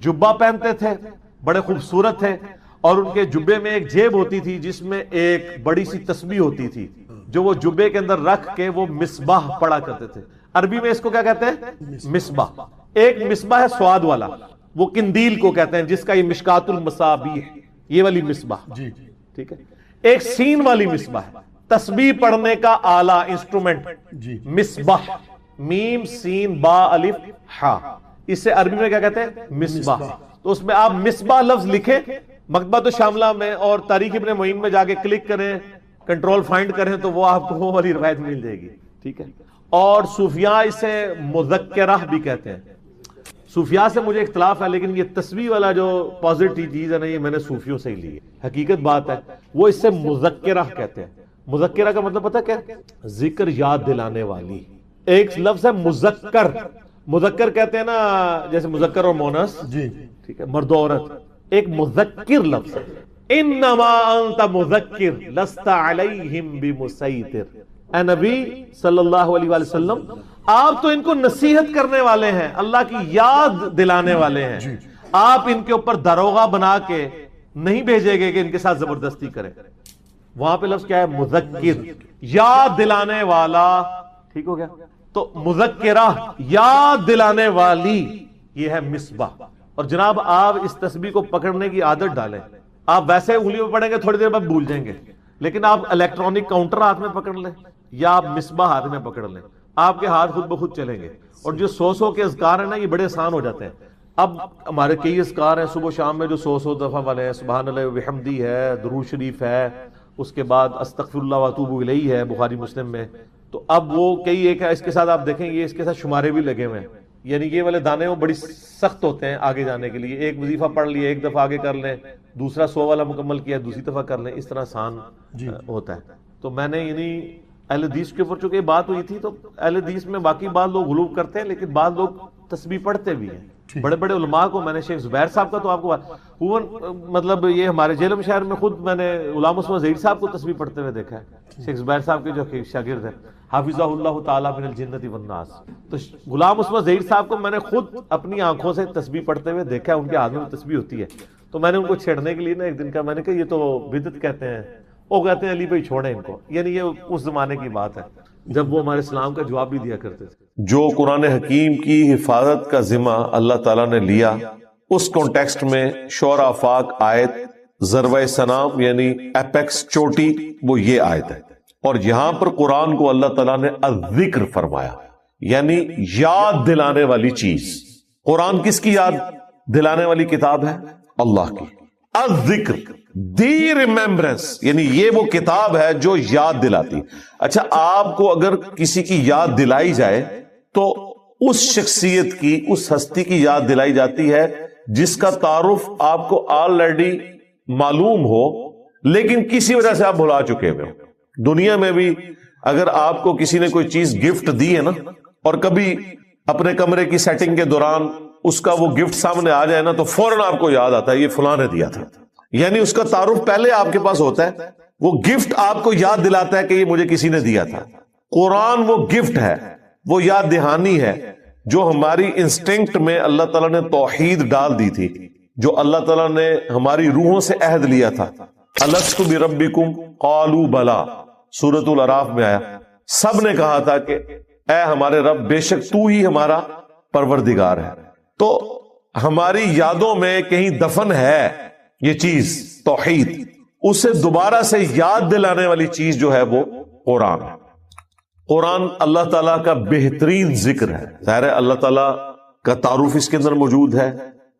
جبہ پہنتے تھے, بڑے خوبصورت تھے, اور ان کے جبے میں ایک جیب ہوتی تھی جس میں ایک بڑی سی تسبیح ہوتی تھی جو وہ جبے کے اندر رکھ کے وہ مصباح پڑھا کرتے تھے. عربی میں اس کو کیا کہتے ہیں؟ مصباح. ایک مصباح ہے سواد والا, وہ قندیل کو کہتے ہیں جس کا یہ مشکات المصابیح, یہ والی مصباح, ٹھیک ہے. ایک سین والی مصباح ہے, تسبیح پڑھنے کا آلہ, انسٹرومنٹ, مصباح, میم سین با الف ہا, اسے عربی میں کیا کہتے ہیں؟ مصباح. تو اس میں آپ مصباح لفظ لکھیں مکتبۃ الشاملہ میں اور تاریخ ابن معین میں جا کے کلک کریں, کنٹرول فائنڈ کریں تو وہ آپ کو وہ والی روایت مل جائے گی, ٹھیک ہے. اور صوفیاء اسے مذکرہ بھی کہتے ہیں. صوفیاء سے مجھے اختلاف ہے لیکن یہ تسبیح والا جو پازیٹیو چیز ہے نا یہ میں نے صوفیوں سے ہی لی ہے, حقیقت بات ہے. وہ اس سے مذکرہ کہتے ہیں. مذکرہ کا مطلب پتہ کیا ہے؟ ذکر یاد دلانے والی. ایک لفظ ہے مذکر, مذکر کہتے ہیں نا جیسے مذکر اور مونس, ٹھیک ہے, مرد و عورت. ایک مذکر لفظ ہے, انما انت مذکر لست علیہم بمسیطر. اے نبی صلی اللہ علیہ وآلہ وسلم آپ تو ان کو نصیحت کرنے والے ہیں, اللہ کی یاد دلانے والے ہیں. آپ ان کے اوپر داروغہ بنا کے نہیں بھیجے گے کہ ان کے ساتھ زبردستی کریں. وہاں پہ لفظ کیا ہے؟ مذکر, یاد دلانے والا, ٹھیک ہو گیا. تو مذکرہ یاد دلانے والی یہ ہے مصباح. اور جناب آپ اس تسبیح کو پکڑنے کی عادت ڈالیں. آپ ویسے انگلیوں پہ پڑھیں گے تھوڑی دیر بعد بھول جائیں گے, لیکن آپ الیکٹرانک کاؤنٹر ہاتھ میں پکڑ لیں یا آپ مصباح ہاتھ میں پکڑ لیں, آپ کے ہاتھ خود بخود چلیں گے. اور جو 100 کے اذکار ہیں نا یہ بڑے آسان ہو جاتے ہیں. اب ہمارے کئی اذکار ہیں صبح شام میں جو 100 دفعہ والے ہیں, سبحان اللہ و بحمدہ ہے, درود شریف ہے, اس کے بعد استغفر اللہ واتوب الیہ ہے بخاری مسلم میں. تو اب وہ کئی ایک ہے, اس کے ساتھ آپ دیکھیں یہ اس کے ساتھ شمارے بھی لگے ہوئے ہیں, یعنی یہ والے دانے وہ بڑی سخت ہوتے ہیں آگے جانے کے لیے. ایک وظیفہ پڑھ لیے ایک دفعہ آگے کر لیں, دوسرا 100 والا مکمل کیا دوسری دفعہ کر لیں, اس طرح آسان ہوتا ہے. تو میں نے یعنی اہل حدیث کے اوپر چونکہ بات ہوئی تھی تو اہل حدیث میں باقی بعض لوگ غلو کرتے ہیں لیکن بعض لوگ تسبیح پڑھتے بھی ہیں. بڑے بڑے علماء کو میں نے شیخ زبیر صاحب کا تو آپ کو مطلب یہ ہمارے جیلم شہر میں خود میں نے غلام عثمان ظہیر صاحب کو تسبیح پڑھتے ہوئے دیکھا ہے. شیخ زبیر صاحب کے جو شاگرد ہیں حافظہ اللہ تعالیٰ من الجنت والناس, تو غلام عثمان ظہیر صاحب کو میں نے خود اپنی آنکھوں سے تسبیح پڑھتے ہوئے دیکھا ہے. ان کے ہاتھ میں تسبیح ہوتی ہے. تو میں نے ان کو چھیڑنے کے لیے نا ایک دن کا میں نے کہا یہ تو بدعت کہتے ہیں, وہ کہتے ہیں علی بھائی چھوڑیں ان کو. یعنی یہ اس زمانے کی بات ہے جب وہ ہمارے اسلام کا جواب بھی دیا کرتے تھے. جو قرآن حکیم کی حفاظت کا ذمہ اللہ تعالیٰ نے لیا اس کانٹیکسٹ میں شعراء آفاق آیت ذروہ سنام یعنی ایپیکس چوٹی وہ یہ آیت ہے. اور یہاں پر قرآن کو اللہ تعالیٰ نے الذکر فرمایا, یعنی یاد دلانے والی چیز. قرآن کس کی یاد دلانے والی کتاب ہے؟ اللہ کی. الذکر دی ریممبرنس, یعنی یہ وہ کتاب ہے جو یاد دلاتی. اچھا آپ کو اگر کسی کی یاد دلائی جائے تو اس شخصیت کی, اس ہستی کی یاد دلائی جاتی ہے جس کا تعارف آپ کو آلریڈی معلوم ہو لیکن کسی وجہ سے آپ بھلا چکے ہوئے ہو. دنیا میں بھی اگر آپ کو کسی نے کوئی چیز گفٹ دی ہے نا اور کبھی اپنے کمرے کی سیٹنگ کے دوران اس کا وہ گفٹ سامنے آ جائے نا تو فوراً آپ کو یاد آتا ہے یہ فلاں نے دیا تھا. یعنی اس کا تعارف پہلے آپ کے پاس ہوتا ہے, وہ گفٹ آپ کو یاد دلاتا ہے کہ یہ مجھے کسی نے دیا تھا. قرآن وہ گفٹ ہے, وہ یاد دہانی ہے جو ہماری انسٹنکٹ میں اللہ تعالیٰ نے توحید ڈال دی تھی, جو اللہ تعالیٰ نے ہماری روحوں سے عہد لیا تھا. الست بربکم قالوا بلا, سورۃ الاعراف میں آیا. سب نے کہا تھا کہ اے ہمارے رب بے شک تو ہی ہمارا پروردگار ہے. تو ہماری یادوں میں کہیں دفن ہے یہ چیز توحید, اسے دوبارہ سے یاد دلانے والی چیز جو ہے وہ قرآن ہے. قرآن اللہ تعالیٰ کا بہترین ذکر ہے. ظاہر ہے اللہ تعالیٰ کا تعارف اس کے اندر موجود ہے,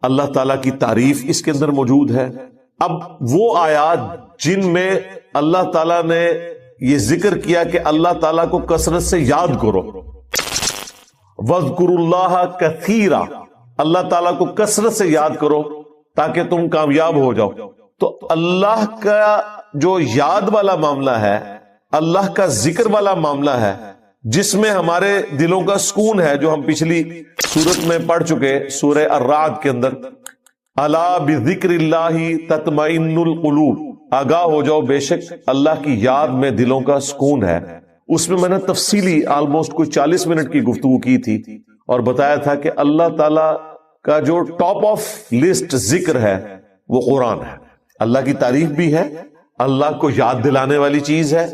اللہ تعالیٰ کی تعریف اس کے اندر موجود ہے. اب وہ آیات جن میں اللہ تعالیٰ نے یہ ذکر کیا کہ اللہ تعالیٰ کو کثرت سے یاد کرو, وَاذْكُرُوا اللَّهَ كَثِيرًا, اللہ تعالیٰ کو کثرت سے یاد کرو تاکہ تم کامیاب ہو جاؤ. تو اللہ کا جو یاد والا معاملہ ہے، اللہ کا ذکر والا معاملہ ہے، جس میں ہمارے دلوں کا سکون ہے، جو ہم پچھلی سورت میں پڑھ چکے، سورہ الرعد کے اندر، الا بذکر اللہ تطمئن القلوب، آگاہ ہو جاؤ بے شک اللہ کی یاد میں دلوں کا سکون ہے. اس میں نے تفصیلی آلموسٹ کوئی 40 منٹ کی گفتگو کی تھی اور بتایا تھا کہ اللہ تعالی کا جو ٹاپ آف لسٹ ذکر ہے وہ قرآن ہے. اللہ کی تعریف بھی ہے، اللہ کو یاد دلانے والی چیز ہے،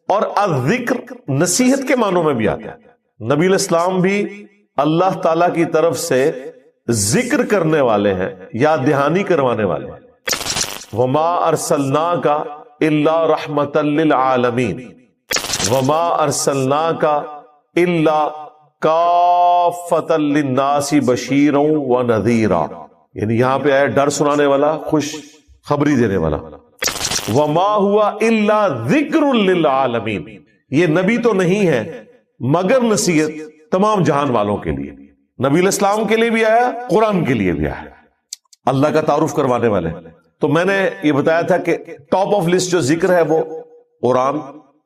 اور الذکر نصیحت کے معنوں میں بھی آتا ہے. نبی علیہ السلام بھی اللہ تعالی کی طرف سے ذکر کرنے والے ہیں، یاد دہانی کروانے والے ہیں. وما ارسلناک الا رحمتا للعالمین وما ارسلناک الا کافتا للناس بشیرا ونذیرا، یعنی یہاں پہ آیا ڈر سنانے والا، خوش خبری دینے والا. وما ہوا الا ذکر للعالمین، یہ نبی تو نہیں ہے مگر نصیحت تمام جہان والوں کے لیے. نبی علیہ السلام کے لیے بھی آیا، قرآن کے لیے بھی آیا، اللہ کا تعارف کروانے والے. تو میں نے یہ بتایا تھا کہ ٹاپ آف لسٹ جو ذکر ہے وہ قرآن،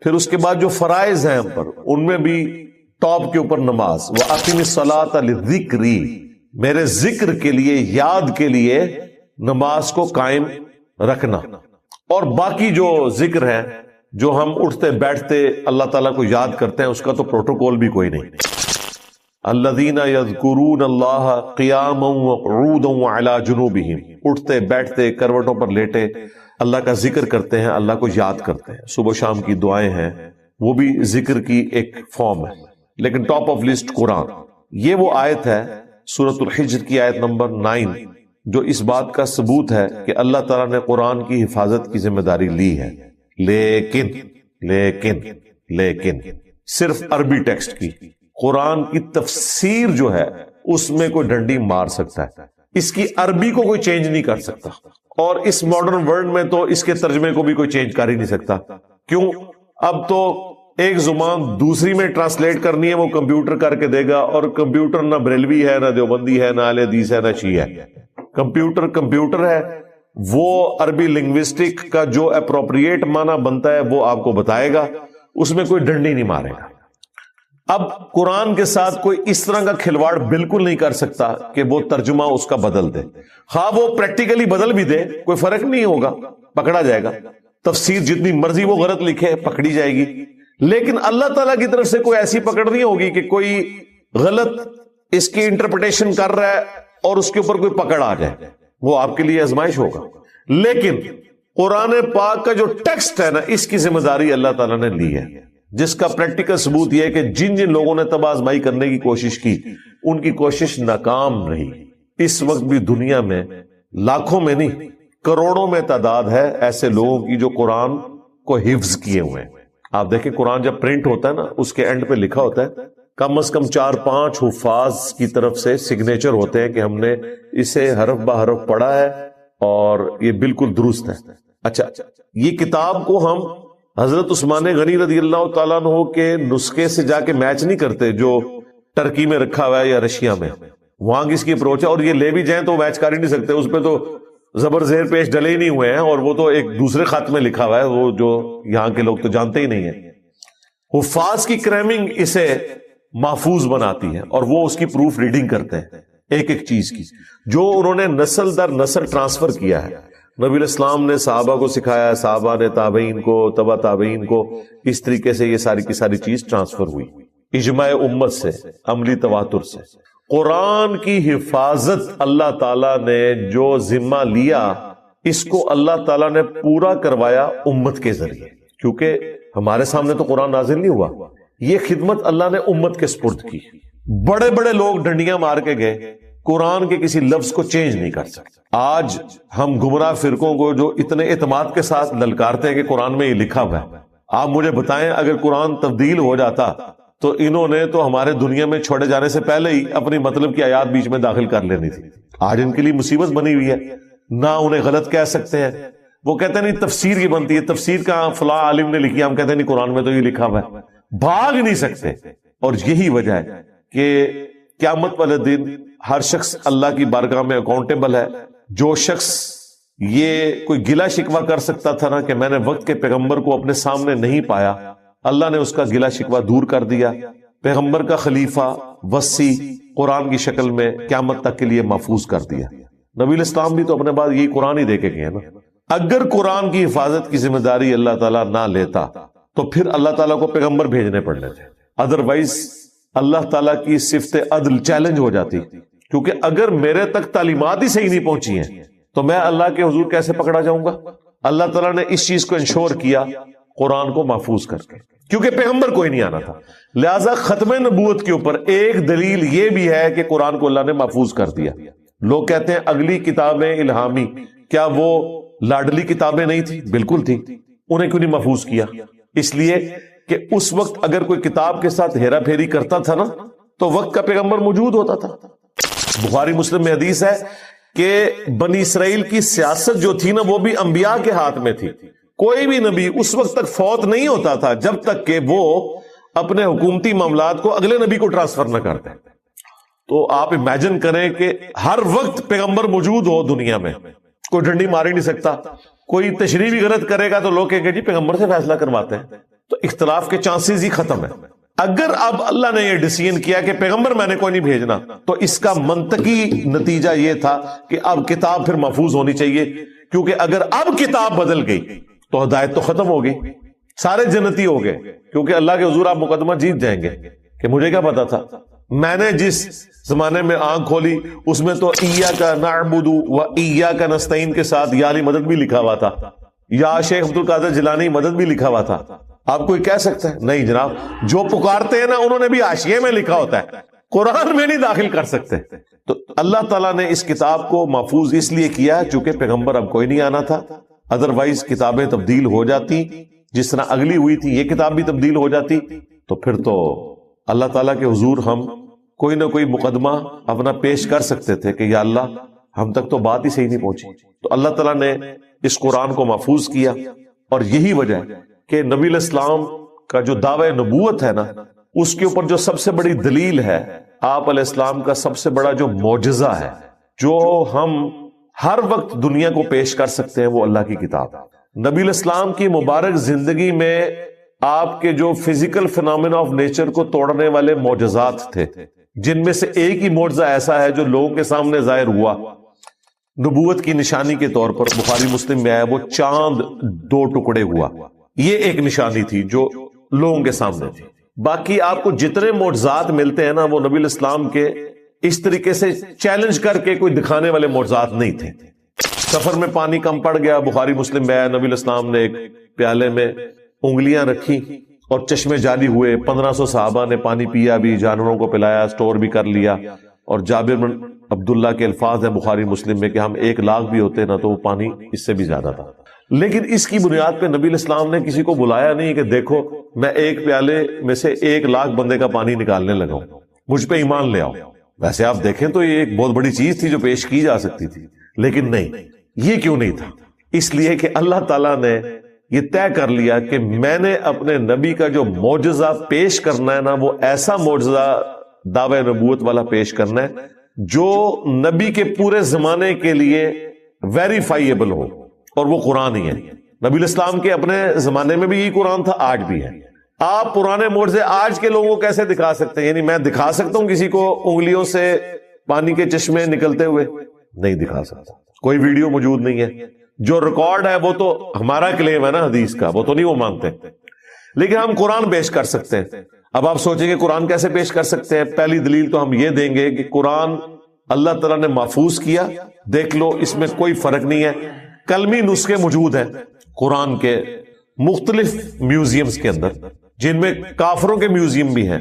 پھر اس کے بعد جو فرائض ہیں ہم پر، ان میں بھی ٹاپ کے اوپر نماز. وَأَقِمِ الصَّلَاةَ لِلذِّكْرِ، میرے ذکر کے لیے، یاد کے لیے نماز کو قائم رکھنا. اور باقی جو ذکر ہے، جو ہم اٹھتے بیٹھتے اللہ تعالیٰ کو یاد کرتے ہیں، اس کا تو پروٹوکول بھی کوئی نہیں. الذین یذکرون اللہ قیاما وقعودا وعلی جنوبہم، اٹھتے بیٹھتے کروٹوں پر لیٹے اللہ کا ذکر کرتے ہیں، اللہ کو یاد کرتے ہیں. صبح شام کی دعائیں ہیں، وہ بھی ذکر کی ایک فارم ہے. لیکن ٹاپ آف لسٹ قرآن. یہ وہ آیت ہے سورۃ الحجر کی آیت نمبر 9 جو اس بات کا ثبوت ہے کہ اللہ تعالیٰ نے قرآن کی حفاظت کی ذمہ داری لی ہے. لیکن لیکن لیکن صرف عربی ٹیکسٹ کی، قرآن کی تفسیر جو ہے اس میں کوئی ڈنڈی مار سکتا ہے، اس کی عربی کو کوئی چینج نہیں کر سکتا، اور اس ماڈرن ورلڈ میں تو اس کے ترجمے کو بھی کوئی چینج کر ہی نہیں سکتا. کیوں؟ اب تو ایک زبان دوسری میں ٹرانسلیٹ کرنی ہے، وہ کمپیوٹر کر کے دے گا، اور کمپیوٹر نہ بریلوی ہے، نہ دیوبندی ہے، نہ اہل حدیث ہے، نہ شیعہ ہے. کمپیوٹر ہے، وہ عربی لنگوسٹک کا جو اپروپریٹ معنی بنتا ہے وہ آپ کو بتائے گا، اس میں کوئی ڈنڈی نہیں مارے گا. اب قرآن کے ساتھ کوئی اس طرح کا کھلواڑ بالکل نہیں کر سکتا کہ وہ ترجمہ اس کا بدل دے. ہاں وہ پریکٹیکلی بدل بھی دے، کوئی فرق نہیں ہوگا، پکڑا جائے گا. تفسیر جتنی مرضی وہ غلط لکھے پکڑی جائے گی. لیکن اللہ تعالیٰ کی طرف سے کوئی ایسی پکڑ نہیں ہوگی کہ کوئی غلط اس کی انٹرپریٹیشن کر رہا ہے اور اس کے اوپر کوئی پکڑ آ جائے. وہ آپ کے لیے آزمائش ہوگا. لیکن قرآن پاک کا جو ٹیکسٹ ہے نا، اس کی ذمہ داری اللہ تعالیٰ نے لی ہے، جس کا پریکٹیکل ثبوت یہ ہے کہ جن لوگوں نے تباہ آزمائی کرنے کی کوشش کی، ان کی کوشش ناکام رہی. اس وقت بھی دنیا میں لاکھوں میں نہیں، کروڑوں میں تعداد ہے ایسے لوگوں کی جو قرآن کو حفظ کیے ہوئے ہیں. آپ دیکھیں قرآن جب پرنٹ ہوتا ہے نا، اس کے اینڈ پہ لکھا ہوتا ہے کم از کم 4-5 حفاظ کی طرف سے سگنیچر ہوتے ہیں کہ ہم نے اسے حرف بہ حرف پڑھا ہے اور یہ بالکل درست ہے. اچھا، یہ کتاب کو ہم حضرت عثمان غنی رضی اللہ تعالیٰ عنہ کے نسخے سے جا کے میچ نہیں کرتے جو ٹرکی میں رکھا ہوا ہے یا رشیا میں. وہاں کس کی اپروچ ہے، اور یہ لے بھی جائیں تو میچ کر ہی نہیں سکتے، اس پہ تو زبر زیر پیش ڈلے ہی نہیں ہوئے ہیں، اور وہ تو ایک دوسرے خط میں لکھا ہوا ہے، وہ جو یہاں کے لوگ تو جانتے ہی نہیں ہیں. حفاظ کی کریمنگ اسے محفوظ بناتی ہے، اور وہ اس کی پروف ریڈنگ کرتے ہیں ایک ایک چیز کی، جو انہوں نے نسل در نسل ٹرانسفر کیا ہے. نبی علیہ السلام نے صحابہ کو سکھایا، صحابہ نے تابعین کو، تبع تابعین کو، اس طریقے سے یہ ساری کی ساری چیز ٹرانسفر ہوئی اجماع امت سے، عملی تواتر سے. قرآن کی حفاظت اللہ تعالیٰ نے جو ذمہ لیا، اس کو اللہ تعالیٰ نے پورا کروایا امت کے ذریعے، کیونکہ ہمارے سامنے تو قرآن نازل نہیں ہوا، یہ خدمت اللہ نے امت کے سپرد کی. بڑے بڑے لوگ ڈنڈیاں مار کے گئے، قرآن کے کسی لفظ کو چینج نہیں کر سکتے. آج ہم گمراہ فرقوں کو جو اتنے اعتماد کے ساتھ للکارتے ہیں کہ قرآن میں یہ لکھا ہوا ہے، آپ مجھے بتائیں اگر قرآن تبدیل ہو جاتا تو انہوں نے تو ہمارے دنیا میں چھوڑے جانے سے پہلے ہی اپنی مطلب کی آیات بیچ میں داخل کر لینی تھی. آج ان کے لیے مصیبت بنی ہوئی ہے، نہ انہیں غلط کہہ سکتے ہیں. وہ کہتے ہیں نہیں تفسیر یہ بنتی ہے، تفسیر کا فلاں عالم نے لکھی، ہم کہتے ہیں نہیں قرآن میں تو یہ لکھا ہوا ہے. بھاگ نہیں سکتے. اور یہی وجہ ہے کہ قیامت والے دن ہر شخص اللہ کی بارگاہ میں اکاؤنٹیبل ہے. جو شخص یہ کوئی گلا شکوہ کر سکتا تھا نا کہ میں نے وقت کے پیغمبر کو اپنے سامنے نہیں پایا، اللہ نے اس کا گلا شکوہ دور کر دیا، پیغمبر کا خلیفہ وصی قرآن کی شکل میں قیامت تک کے لیے محفوظ کر دیا۔ نبی الاسلام بھی تو اپنے بعد یہی قرآن ہی دے کے گئے نا۔ اگر قرآن کی حفاظت کی ذمہ داری اللہ تعالیٰ نہ لیتا تو پھر اللہ تعالیٰ کو پیغمبر بھیجنے پڑنے تھے، ادروائز اللہ تعالیٰ کی صفت عدل چیلنج ہو جاتی، کیونکہ اگر میرے تک تعلیمات ہی صحیح نہیں پہنچی ہیں تو میں اللہ کے حضور کیسے پکڑا جاؤں گا؟ اللہ تعالیٰ نے اس چیز کو انشور کیا قرآن کو محفوظ کر کے، کیونکہ پیغمبر کوئی نہیں آنا تھا۔ لہذا ختم نبوت کے اوپر ایک دلیل یہ بھی ہے کہ قرآن کو اللہ نے محفوظ کر دیا۔ لوگ کہتے ہیں اگلی کتابیں الہامی، کیا وہ لاڈلی کتابیں نہیں تھی؟ بالکل تھی، انہیں کیوں نہیں محفوظ کیا؟ اس لیے کہ اس وقت اگر کوئی کتاب کے ساتھ ہیرا پھیری کرتا تھا نا تو وقت کا پیغمبر موجود ہوتا تھا۔ بخاری مسلم میں حدیث ہے کہ بنی اسرائیل کی سیاست جو تھی نا وہ بھی انبیاء کے ہاتھ میں تھی۔ کوئی بھی نبی اس وقت تک فوت نہیں ہوتا تھا جب تک کہ وہ اپنے حکومتی معاملات کو اگلے نبی کو ٹرانسفر نہ کرتے۔ تو آپ امیجن کریں کہ ہر وقت پیغمبر موجود ہو دنیا میں، کوئی ڈنڈی مار ہی نہیں سکتا، کوئی تشریح بھی غلط کرے گا تو لوگ کہیں گے جی پیغمبر سے فیصلہ کرواتے ہیں، تو اختلاف کے چانسز ہی ختم ہے۔ اگر اب اللہ نے یہ ڈیسیژن کیا کہ پیغمبر میں نے کوئی نہیں بھیجنا تو اس کا منطقی نتیجہ یہ تھا کہ اب کتاب پھر محفوظ ہونی چاہیے، کیونکہ اگر اب کتاب بدل گئی تو ہدایت تو ختم ہو گئی، سارے جنتی ہو گئے، کیونکہ اللہ کے حضور آپ مقدمہ جیت جائیں گے کہ مجھے کیا پتا تھا، میں نے جس زمانے میں آنکھ کھولی اس میں تو ایاک نعبد و ایاک نستعین کے ساتھ یا علی مدد بھی لکھا ہوا تھا، یا شیخ عبد القادر جیلانی مدد بھی لکھا ہوا تھا۔ آپ کوئی کہہ سکتا ہے نہیں جناب، جو پکارتے ہیں نا انہوں نے بھی حاشیے میں لکھا ہوتا ہے، قرآن میں نہیں داخل کر سکتے۔ تو اللہ تعالیٰ نے اس کتاب کو محفوظ اس لیے کیا چونکہ پیغمبر اب کوئی نہیں آنا تھا، ادروائز کتابیں تبدیل ہو جاتی، جس طرح اگلی ہوئی تھی یہ کتاب بھی تبدیل ہو جاتی، تو پھر تو اللہ تعالیٰ کے حضور ہم کوئی نہ کوئی مقدمہ اپنا پیش کر سکتے تھے کہ یا اللہ ہم تک تو بات ہی صحیح نہیں پہنچی۔ تو اللہ تعالیٰ نے اس قرآن کو محفوظ کیا، اور یہی وجہ ہے کہ نبی الاسلام کا جو دعوی نبوت ہے نا اس کے اوپر جو سب سے بڑی دلیل ہے، آپ علیہ السلام کا سب سے بڑا جو معجزہ ہے جو ہم ہر وقت دنیا کو پیش کر سکتے ہیں، وہ اللہ کی کتاب ہے۔ نبی الاسلام کی مبارک زندگی میں آپ کے جو فزیکل فینومینا آف نیچر کو توڑنے والے معجزات تھے، جن میں سے ایک ہی معجزہ ایسا ہے جو لوگوں کے سامنے ظاہر ہوا نبوت کی نشانی کے طور پر، بخاری مسلم میں آیا، وہ چاند دو ٹکڑے ہوا، یہ ایک نشانی تھی جو لوگوں کے سامنے تھی۔ باقی آپ کو جتنے معجزات ملتے ہیں نا وہ نبی الاسلام کے اس طریقے سے چیلنج کر کے کوئی دکھانے والے معجزات نہیں تھے۔ سفر میں پانی کم پڑ گیا، بخاری مسلم میں آیا، نبی الاسلام نے ایک پیالے میں انگلیاں رکھی اور چشمے جاری ہوئے، 1500 صحابہ نے پانی پیا بھی، جانوروں کو پلایا، سٹور بھی کر لیا، اور جابر بن عبداللہ کے الفاظ ہیں بخاری مسلم میں کہ ہم 1 لاکھ بھی ہوتے نا تو وہ پانی اس سے بھی زیادہ تھا۔ لیکن اس کی بنیاد پہ نبی الاسلام نے کسی کو بلایا نہیں کہ دیکھو میں ایک پیالے میں سے 1 لاکھ بندے کا پانی نکالنے لگا ہوں، مجھ پہ ایمان لے آؤ۔ ویسے آپ دیکھیں تو یہ ایک بہت بڑی چیز تھی جو پیش کی جا سکتی تھی، لیکن نہیں، یہ کیوں نہیں تھا؟ اس لیے کہ اللہ تعالیٰ نے یہ طے کر لیا کہ میں نے اپنے نبی کا جو معجزہ پیش کرنا ہے نا وہ ایسا معجزہ دعوی نبوت والا پیش کرنا ہے جو نبی کے پورے زمانے کے لیے ویریفائیبل ہو، اور وہ قرآن ہی ہے۔ نبی الاسلام کے اپنے زمانے میں بھی یہی قرآن تھا، آج بھی ہے۔ آپ پرانے معجزے آج کے لوگوں کو کیسے دکھا سکتے ہیں؟ یعنی میں دکھا سکتا ہوں کسی کو انگلیوں سے پانی کے چشمے نکلتے ہوئے؟ نہیں دکھا سکتا، کوئی ویڈیو موجود نہیں ہے۔ جو ریکارڈ ہے وہ تو ہمارا کلیم ہے نا حدیث کا، وہ تو نہیں وہ مانتے، لیکن ہم قرآن پیش کر سکتے ہیں۔ اب آپ سوچیں گے قرآن کیسے پیش کر سکتے ہیں؟ پہلی دلیل تو ہم یہ دیں گے کہ قرآن اللہ تعالیٰ نے محفوظ کیا، دیکھ لو اس میں کوئی فرق نہیں ہے۔ کلمی نسخے موجود ہیں قرآن کے مختلف میوزیمز کے اندر، جن میں کافروں کے میوزیم بھی ہیں۔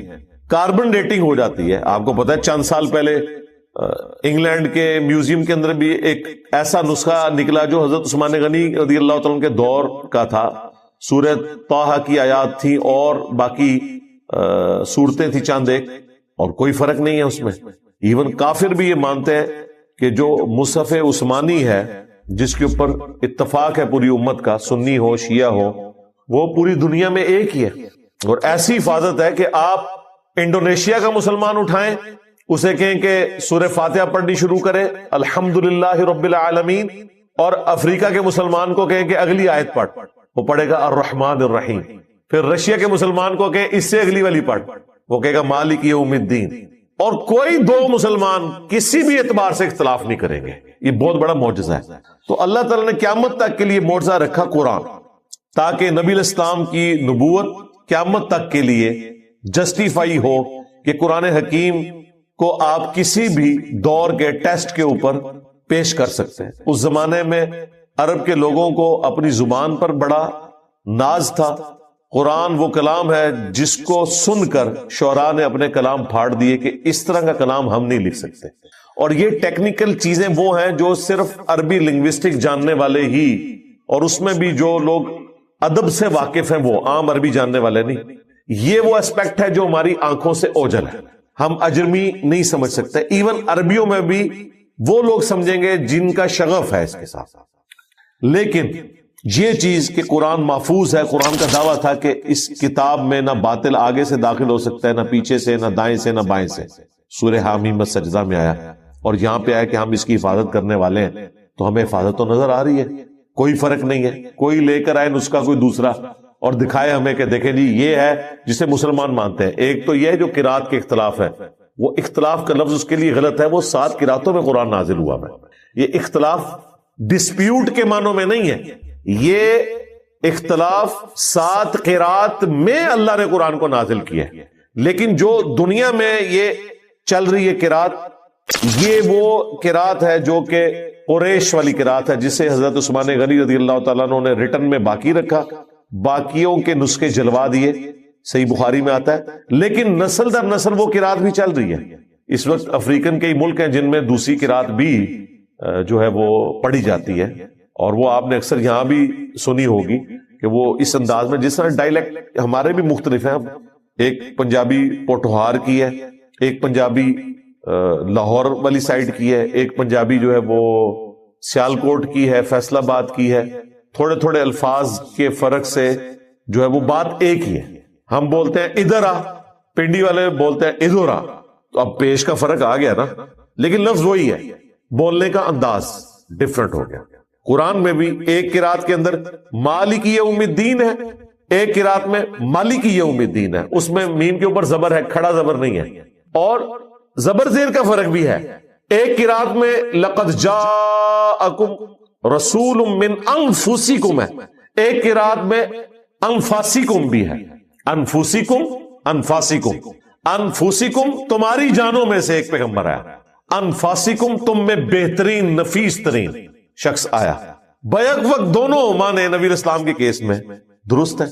کاربن ڈیٹنگ ہو جاتی ہے، آپ کو پتا ہے چند سال پہلے انگلینڈ کے میوزیم کے اندر بھی ایک ایسا نسخہ نکلا جو حضرت عثمان غنی رضی اللہ تعالیٰ کے دور کا تھا، سورہ طٰہٰ کی آیات تھی اور باقی صورتیں تھی چند ایک، اور کوئی فرق نہیں ہے اس میں۔ ایون کافر بھی یہ مانتے ہیں کہ جو مصحف عثمانی ہے جس کے اوپر اتفاق ہے پوری امت کا، سنی ہو شیعہ ہو، وہ پوری دنیا میں ایک ہی ہے، اور ایسی حفاظت ہے کہ آپ انڈونیشیا کا مسلمان اٹھائیں، اسے کہیں کہ سورہ فاتحہ پڑھنی شروع کرے الحمدللہ رب العالمین، اور افریقہ کے مسلمان کو کہیں کہ اگلی آیت پڑھ، وہ پڑھے گا الرحمن الرحیم. پھر رشیا کے مسلمان کو کہیں اس سے اگلی والی پڑھ، وہ کہے گا مالک یوم الدین. اور کوئی دو مسلمان کسی بھی اعتبار سے اختلاف نہیں کریں گے. یہ بہت بڑا معجزہ ہے. تو اللہ تعالیٰ نے قیامت تک کے لیے معجزہ رکھا قرآن، تاکہ نبی علیہ السلام کی نبوت قیامت تک کے لیے جسٹیفائی ہو کہ قرآن حکیم کو آپ کسی بھی دور کے ٹیسٹ کے اوپر پیش کر سکتے ہیں. اس زمانے میں عرب کے لوگوں کو اپنی زبان پر بڑا ناز تھا. قرآن وہ کلام ہے جس کو سن کر شعراء نے اپنے کلام پھاڑ دیے کہ اس طرح کا کلام ہم نہیں لکھ سکتے. اور یہ ٹیکنیکل چیزیں وہ ہیں جو صرف عربی لنگوسٹک جاننے والے ہی، اور اس میں بھی جو لوگ ادب سے واقف ہیں، وہ عام عربی جاننے والے نہیں. یہ وہ اسپیکٹ ہے جو ہماری آنکھوں سے اوجھل ہے، ہم اجرمی نہیں سمجھ سکتے. ایون عربیوں میں بھی وہ لوگ سمجھیں گے جن کا شغف ہے اس کے ساتھ. لیکن یہ چیز کہ قرآن محفوظ ہے، قرآن کا دعویٰ تھا کہ اس کتاب میں نہ باطل آگے سے داخل ہو سکتا ہے، نہ پیچھے سے، نہ دائیں سے، نہ بائیں سے. سورہ حامیم سجدہ میں آیا، اور یہاں پہ آیا کہ ہم اس کی حفاظت کرنے والے ہیں. تو ہمیں حفاظت تو نظر آ رہی ہے، کوئی فرق نہیں ہے. کوئی لے کر آئے نسخہ کوئی دوسرا اور دکھائے ہمیں کہ دیکھیں جی یہ ہے جسے مسلمان مانتے ہیں. ایک تو یہ جو قرات کے اختلاف ہے، وہ اختلاف کا لفظ اس کے لیے غلط ہے. وہ 7 قراتوں میں قرآن نازل ہوا ہے. یہ اختلاف ڈسپیوٹ کے معنوں میں نہیں ہے، یہ اختلاف 7 قرات میں اللہ نے قرآن کو نازل کیا ہے. لیکن جو دنیا میں یہ چل رہی ہے قرات، یہ وہ قرات ہے جو کہ قریش والی قرات ہے، جسے حضرت عثمان غنی رضی اللہ تعالیٰ عنہ نے ریٹن میں باقی رکھا، باقیوں کے نسخے جلوا دیے. صحیح بخاری میں آتا ہے. لیکن نسل در نسل وہ قرات بھی چل رہی ہے. اس وقت افریقن کئی ملک ہیں جن میں دوسری قرات بھی جو ہے وہ پڑھی جاتی ہے، اور وہ آپ نے اکثر یہاں بھی سنی ہوگی کہ وہ اس انداز میں، جس طرح ڈائلیکٹ ہمارے بھی مختلف ہیں. ایک پنجابی پوٹھوہار کی ہے، ایک پنجابی لاہور والی سائڈ کی ہے، ایک پنجابی جو ہے وہ سیالکوٹ کی ہے، فیصل آباد کی ہے. تھوڑے تھوڑے الفاظ کے فرق سے جو ہے وہ بات ایک ہی ہے. ہم بولتے ہیں ادھر آ، پنڈی والے بولتے ہیں ادھر آ. تو اب پیش کا فرق آ گیا نا، لیکن لفظ وہی ہے، بولنے کا انداز ڈفرنٹ ہو گیا. قرآن میں بھی ایک قرات کے اندر مالک یوم الدین ہے، ایک قرات میں مالک یوم الدین ہے. اس میں میم کے اوپر زبر ہے، کھڑا زبر نہیں ہے. اور زبر زیر کا فرق بھی ہے. ایک قرات میں لقد جاءکم رسول من انفسکم ہے، ایک قرات میں انفاسکم بھی ہے. انفسکم، انفاسکم، انفسکم تمہاری جانوں میں سے ایک پیغمبر آیا، انفاسکم تم میں بہترین نفیس ترین شخص آیا. بیک وقت دونوں مانے نبی اسلام کے کیس میں درست ہے.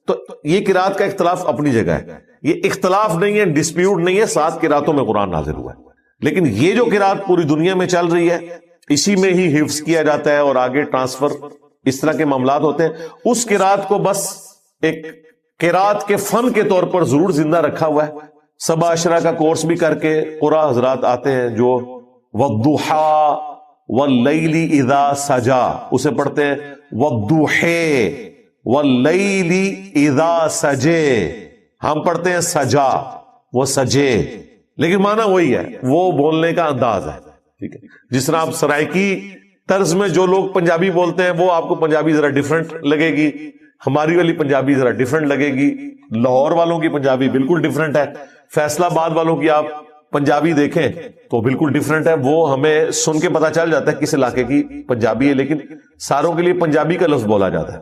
تو یہ قرات کا اختلاف اپنی جگہ ہے، یہ اختلاف نہیں ہے، ڈسپیوٹ نہیں ہے. 7 قراتوں میں قرآن نازل ہوا ہے. لیکن یہ جو قرات پوری دنیا میں چل رہی ہے، اسی میں ہی حفظ کیا جاتا ہے اور آگے ٹرانسفر اس طرح کے معاملات ہوتے ہیں. اس قرات کو بس ایک قرات کے فن کے طور پر ضرور زندہ رکھا ہوا ہے. سبا عشرہ کا کورس بھی کر کے قرآن حضرات آتے ہیں جو والضحیٰ واللیل اذا سجا، اسے پڑھتے ہیں والضحیٰ واللیل اذا سجے. ہم پڑھتے ہیں سجا، وہ سجے، لیکن معنی وہی ہے، وہ بولنے کا انداز ہے. ٹھیک ہے، جس طرح آپ سرائکی طرز میں جو لوگ پنجابی بولتے ہیں وہ آپ کو پنجابی ذرا ڈیفرنٹ لگے گی، ہماری والی پنجابی ذرا ڈیفرنٹ لگے گی. لاہور والوں کی پنجابی بالکل ڈیفرنٹ ہے. فیصلہ آباد والوں کی آپ پنجابی دیکھیں تو بالکل ڈیفرنٹ ہے. وہ ہمیں سن کے پتا چل جاتا ہے کس علاقے کی پنجابی ہے، لیکن ساروں کے لیے پنجابی کا لفظ بولا جاتا ہے.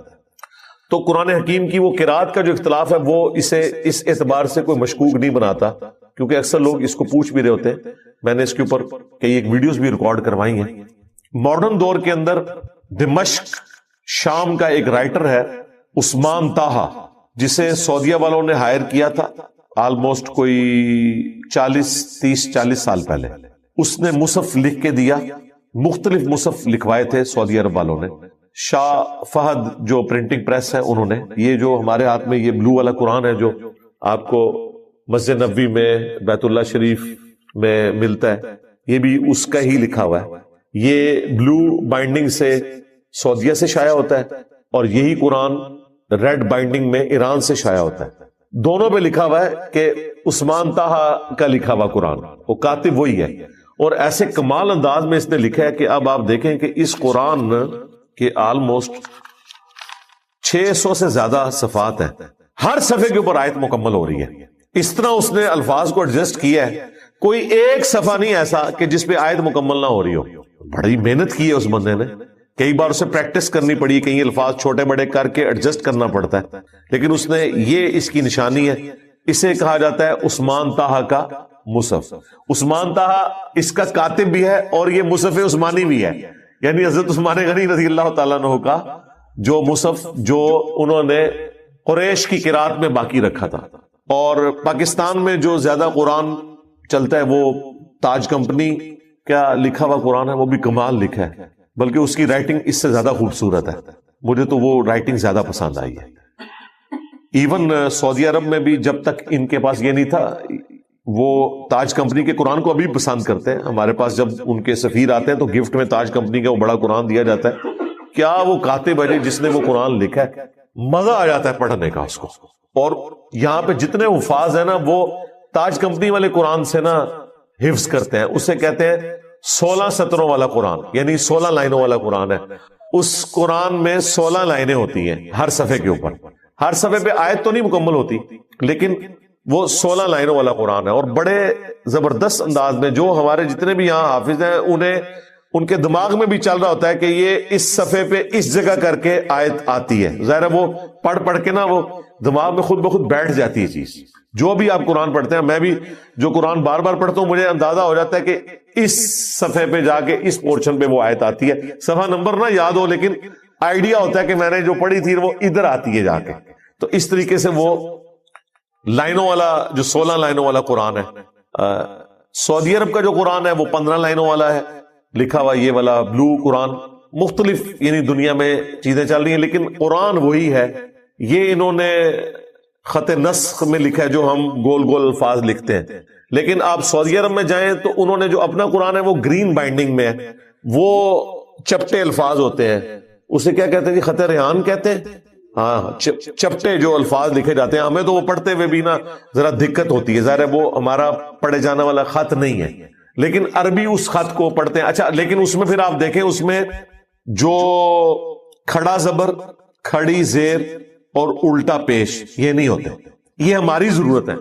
تو قرآن حکیم کی وہ قرات کا جو اختلاف ہے وہ اسے اس اعتبار سے کوئی مشکوک نہیں بناتا، کیونکہ اکثر لوگ اس کو پوچھ بھی رہے ہوتے ہیں. میں نے اس کے اوپر کئی ایک ویڈیوز بھی ریکارڈ کروائی ہیں. ماڈرن دور کے اندر دمشق شام کا ایک رائٹر ہے عثمان طاہا، جسے سعودیہ والوں نے ہائر کیا تھا آلموسٹ کوئی 30-40 سال پہلے. اس نے مصحف لکھ کے دیا، مختلف مصحف لکھوائے تھے سعودی عرب والوں نے. شاہ فہد جو پرنٹنگ پریس ہے انہوں نے، یہ جو ہمارے ہاتھ میں یہ بلو والا قرآن ہے جو آپ کو مسجد نبوی میں بیت اللہ شریف میں ملتا ہے، یہ بھی اس کا ہی لکھا ہوا ہے. یہ بلو بائنڈنگ سے سعودیہ سے شائع ہوتا ہے، اور یہی قرآن ریڈ بائنڈنگ میں ایران سے شائع ہوتا ہے. دونوں پہ لکھا ہوا ہے کہ عثمان طاہا کا لکھا ہوا قرآن، وہ کاتب وہی ہے. اور ایسے کمال انداز میں اس نے لکھا ہے کہ اب آپ دیکھیں کہ اس قرآن کے آلموسٹ 600 سے زیادہ صفحات ہیں، ہر صفحے کے اوپر آیت مکمل ہو رہی ہے. اس طرح اس نے الفاظ کو ایڈجسٹ کیا ہے، کوئی ایک صفحہ نہیں ایسا کہ جس پہ آیت مکمل نہ ہو رہی ہو. بڑی محنت کی ہے اس بندے نے، کئی بار اسے پریکٹس کرنی پڑی، کئی الفاظ چھوٹے بڑے کر کے ایڈجسٹ کرنا پڑتا ہے، لیکن اس نے یہ اس کی نشانی ہے. اسے کہا جاتا ہے عثمان طٰہٰ کا مصحف. عثمان طٰہٰ اس کا کاتب بھی ہے اور یہ مصحف عثمانی بھی ہے، یعنی حضرت عثمان غنی رضی اللہ تعالیٰ عنہ کا جو مصحف جو انہوں نے قریش کی قرات میں باقی رکھا تھا. اور پاکستان میں جو زیادہ قرآن چلتا ہے وہ تاج کمپنی کا لکھا ہوا قرآن ہے، وہ بھی کمال لکھا ہے، بلکہ اس کی رائٹنگ اس سے زیادہ خوبصورت ہے. مجھے تو وہ رائٹنگ زیادہ پسند آئی ہے. ایون سعودی عرب میں بھی جب تک ان کے پاس یہ نہیں تھا، وہ تاج کمپنی کے قرآن کو ابھی پسند کرتے ہیں. ہمارے پاس جب ان کے سفیر آتے ہیں تو گفٹ میں تاج کمپنی کا وہ بڑا قرآن دیا جاتا ہے. کیا وہ کاتب ہے جس نے وہ قرآن لکھا ہے، مزہ آ جاتا ہے پڑھنے کا اس کو. اور یہاں پہ جتنے الفاظ ہیں نا وہ تاج کمپنی والے قرآن سے نا حفظ کرتے ہیں. اسے کہتے ہیں 16 سطروں والا قرآن، یعنی 16 لائنوں والا قرآن ہے. اس قرآن میں 16 لائنیں ہوتی ہیں ہر صفحے کے اوپر. ہر صفحے پہ آیت تو نہیں مکمل ہوتی، لیکن وہ 16 لائنوں والا قرآن ہے. اور بڑے زبردست انداز میں جو ہمارے جتنے بھی یہاں حافظ ہیں انہیں ان کے دماغ میں بھی چل رہا ہوتا ہے کہ یہ اس صفحے پہ اس جگہ کر کے آیت آتی ہے. ظاہر ہے وہ پڑھ پڑھ کے نا وہ دماغ میں خود بخود بیٹھ جاتی ہے چیز. جو بھی آپ قرآن پڑھتے ہیں، میں بھی جو قرآن بار بار پڑھتا ہوں مجھے اندازہ ہو جاتا ہے کہ اس صفحے پہ جا کے اس پورشن پہ وہ آیت آتی ہے. صفحہ نمبر نہ یاد ہو لیکن آئیڈیا ہوتا ہے کہ میں نے جو پڑھی تھی وہ ادھر آتی ہے جا کے. تو اس طریقے سے وہ لائنوں والا جو 16 لائنوں والا قرآن ہے. سعودی عرب کا جو قرآن ہے وہ 15 لائنوں والا ہے لکھا ہوا. یہ والا بلو قرآن مختلف یعنی دنیا میں چیزیں چل رہی ہیں لیکن قرآن وہی ہے. یہ انہوں نے خط نسخ میں لکھا ہے جو ہم گول گول الفاظ لکھتے ہیں. لیکن آپ سعودی عرب میں جائیں تو انہوں نے جو اپنا قرآن ہے وہ گرین بائنڈنگ میں ہے. وہ چپٹے الفاظ ہوتے ہیں. اسے کیا کہتے ہیں جی؟ خط ریحان کہتے ہیں. ہاں، چپٹے جو الفاظ لکھے جاتے ہیں. ہمیں تو وہ پڑھتے ہوئے بھی نا ذرا دقت ہوتی ہے، ظاہر ہے وہ ہمارا پڑھے جانے والا خط نہیں ہے، لیکن عربی اس خط کو پڑھتے ہیں. اچھا، لیکن اس میں پھر آپ دیکھیں اس میں جو کھڑا زبر، کھڑی زیر اور الٹا پیش یہ نہیں ہوتے. یہ ہماری ضرورت ہے،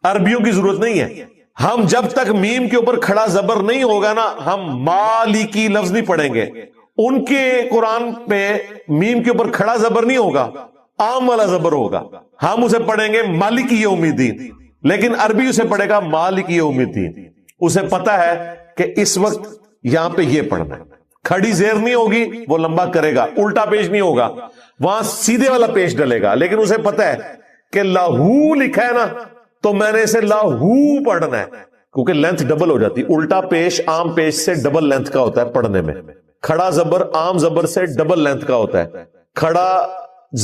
عربیوں کی ضرورت نہیں ہے. ہم جب تک میم کے اوپر کھڑا زبر نہیں ہوگا نا ہم مالکی لفظ نہیں پڑھیں گے. ان کے قرآن پہ میم کے اوپر کھڑا زبر نہیں ہوگا، عام والا زبر ہوگا. ہم اسے پڑھیں گے مالکی یوم الدین، لیکن عربی اسے پڑھے گا مالکی یوم الدین. اسے پتا ہے کہ اس وقت یہاں پہ یہ پڑھنا ہے. کھڑی زیر نہیں ہوگی وہ لمبا کرے گا، الٹا پیش نہیں ہوگا، وہاں سیدھے والا پیش ڈلے گا. لیکن اسے پتا ہے کہ لاہو لکھا ہے نا تو میں نے اسے لاہو پڑھنا ہے، کیونکہ لینتھ ڈبل ہو جاتی. الٹا پیش عام پیش سے ڈبل لینتھ کا ہوتا ہے پڑھنے میں. کھڑا زبر عام زبر سے ڈبل لینتھ کا ہوتا ہے. کھڑا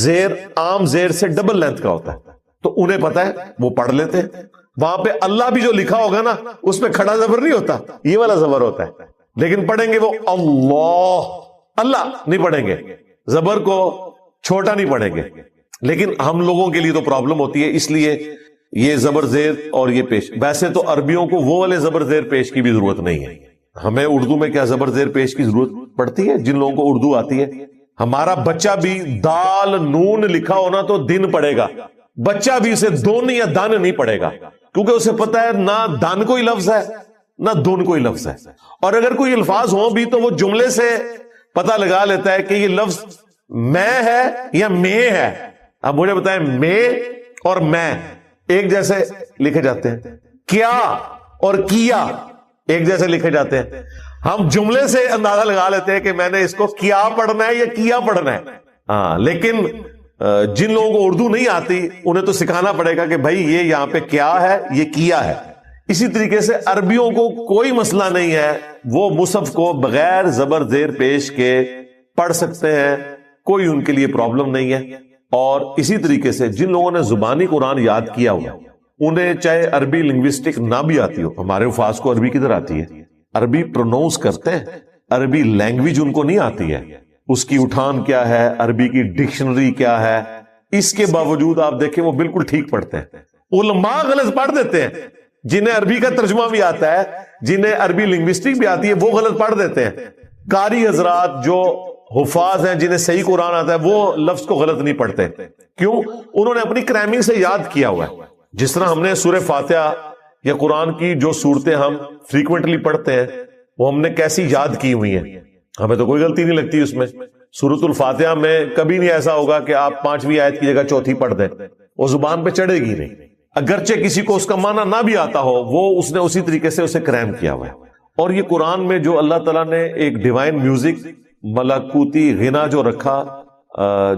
زیر عام زیر سے ڈبل لینتھ کا ہوتا ہے. تو انہیں پتا ہے وہ پڑھ لیتے ہیں. وہاں پہ اللہ بھی جو لکھا ہوگا نا اس پہ کھڑا زبر نہیں ہوتا، یہ والا زبر ہوتا ہے. لیکن پڑھیں گے وہ اللہ نہیں پڑھیں گے، زبر کو چھوٹا نہیں پڑھیں گے. لیکن ہم لوگوں کے لیے تو پرابلم ہوتی ہے، اس لیے یہ زبر زیر اور یہ پیش. ویسے تو عربیوں کو وہ والے زبر زیر پیش کی بھی ضرورت نہیں ہے. ہمیں اردو میں کیا زبر زیر پیش کی ضرورت پڑتی ہے؟ جن لوگوں کو اردو آتی ہے. ہمارا بچہ بھی دال نون لکھا ہونا تو دن پڑھے گا، بچہ بھی اسے دون یا دن نہیں پڑھے گا، کیونکہ اسے پتا ہے نہ دن کوئی لفظ ہے نہ دون کوئی لفظ ہے. اور اگر کوئی الفاظ ہوں بھی تو وہ جملے سے پتہ لگا لیتا ہے کہ یہ لفظ میں ہے یا میں ہے. اب مجھے بتائیں، میں اور میں ایک جیسے لکھے جاتے ہیں، کیا اور کیا ایک جیسے لکھے جاتے ہیں. ہم جملے سے اندازہ لگا لیتے ہیں کہ میں نے اس کو کیا پڑھنا ہے یا کیا پڑھنا ہے. ہاں، لیکن جن لوگوں کو اردو نہیں آتی انہیں تو سکھانا پڑے گا کہ بھائی یہ یہاں پہ کیا ہے، یہ کیا ہے. اسی طریقے سے عربیوں کو کوئی مسئلہ نہیں ہے، وہ مصحف کو بغیر زبر زیر پیش کے پڑھ سکتے ہیں، کوئی ان کے لیے پرابلم نہیں ہے. اور اسی طریقے سے جن لوگوں نے زبانی قرآن یاد کیا ہوا انہیں چاہے عربی لنگوسٹک نہ بھی آتی ہو. ہمارے حفاظ کو عربی کدھر آتی ہے؟ عربی پروناؤنس کرتے ہیں، عربی لینگویج ان کو نہیں آتی ہے. اس کی اٹھان کیا ہے، عربی کی ڈکشنری کیا ہے، اس کے باوجود آپ دیکھیں وہ بالکل ٹھیک پڑھتے ہیں. علماء غلط پڑھ دیتے ہیں جنہیں عربی کا ترجمہ بھی آتا ہے، جنہیں عربی لنگوسٹک بھی آتی ہے، وہ غلط پڑھ دیتے ہیں۔ قاری حضرات جو حفاظ ہیں، جنہیں صحیح قرآن آتا ہے، وہ لفظ کو غلط نہیں پڑھتے۔ کیوں؟ انہوں نے اپنی کرائمنگ سے یاد کیا ہوا ہے۔ جس طرح ہم نے سورہ فاتحہ یا قرآن کی جو صورتیں ہم فریکوینٹلی پڑھتے ہیں وہ ہم نے کیسی یاد کی ہوئی ہیں، ہمیں تو کوئی غلطی نہیں لگتی اس میں۔ سورۃ الفاتحہ میں کبھی نہیں ایسا ہوگا کہ آپ 5ویں آیت کی جگہ 4تھی پڑھ دیں، وہ زبان پہ چڑھے گی نہیں، اگرچہ کسی کو اس کا معنی نہ بھی آتا ہو، وہ اس نے اسی طریقے سے اسے کرائم کیا ہوا ہے۔ اور یہ قرآن میں جو اللہ تعالیٰ نے ایک ڈیوائن میوزک، ملکوتی غنا جو رکھا،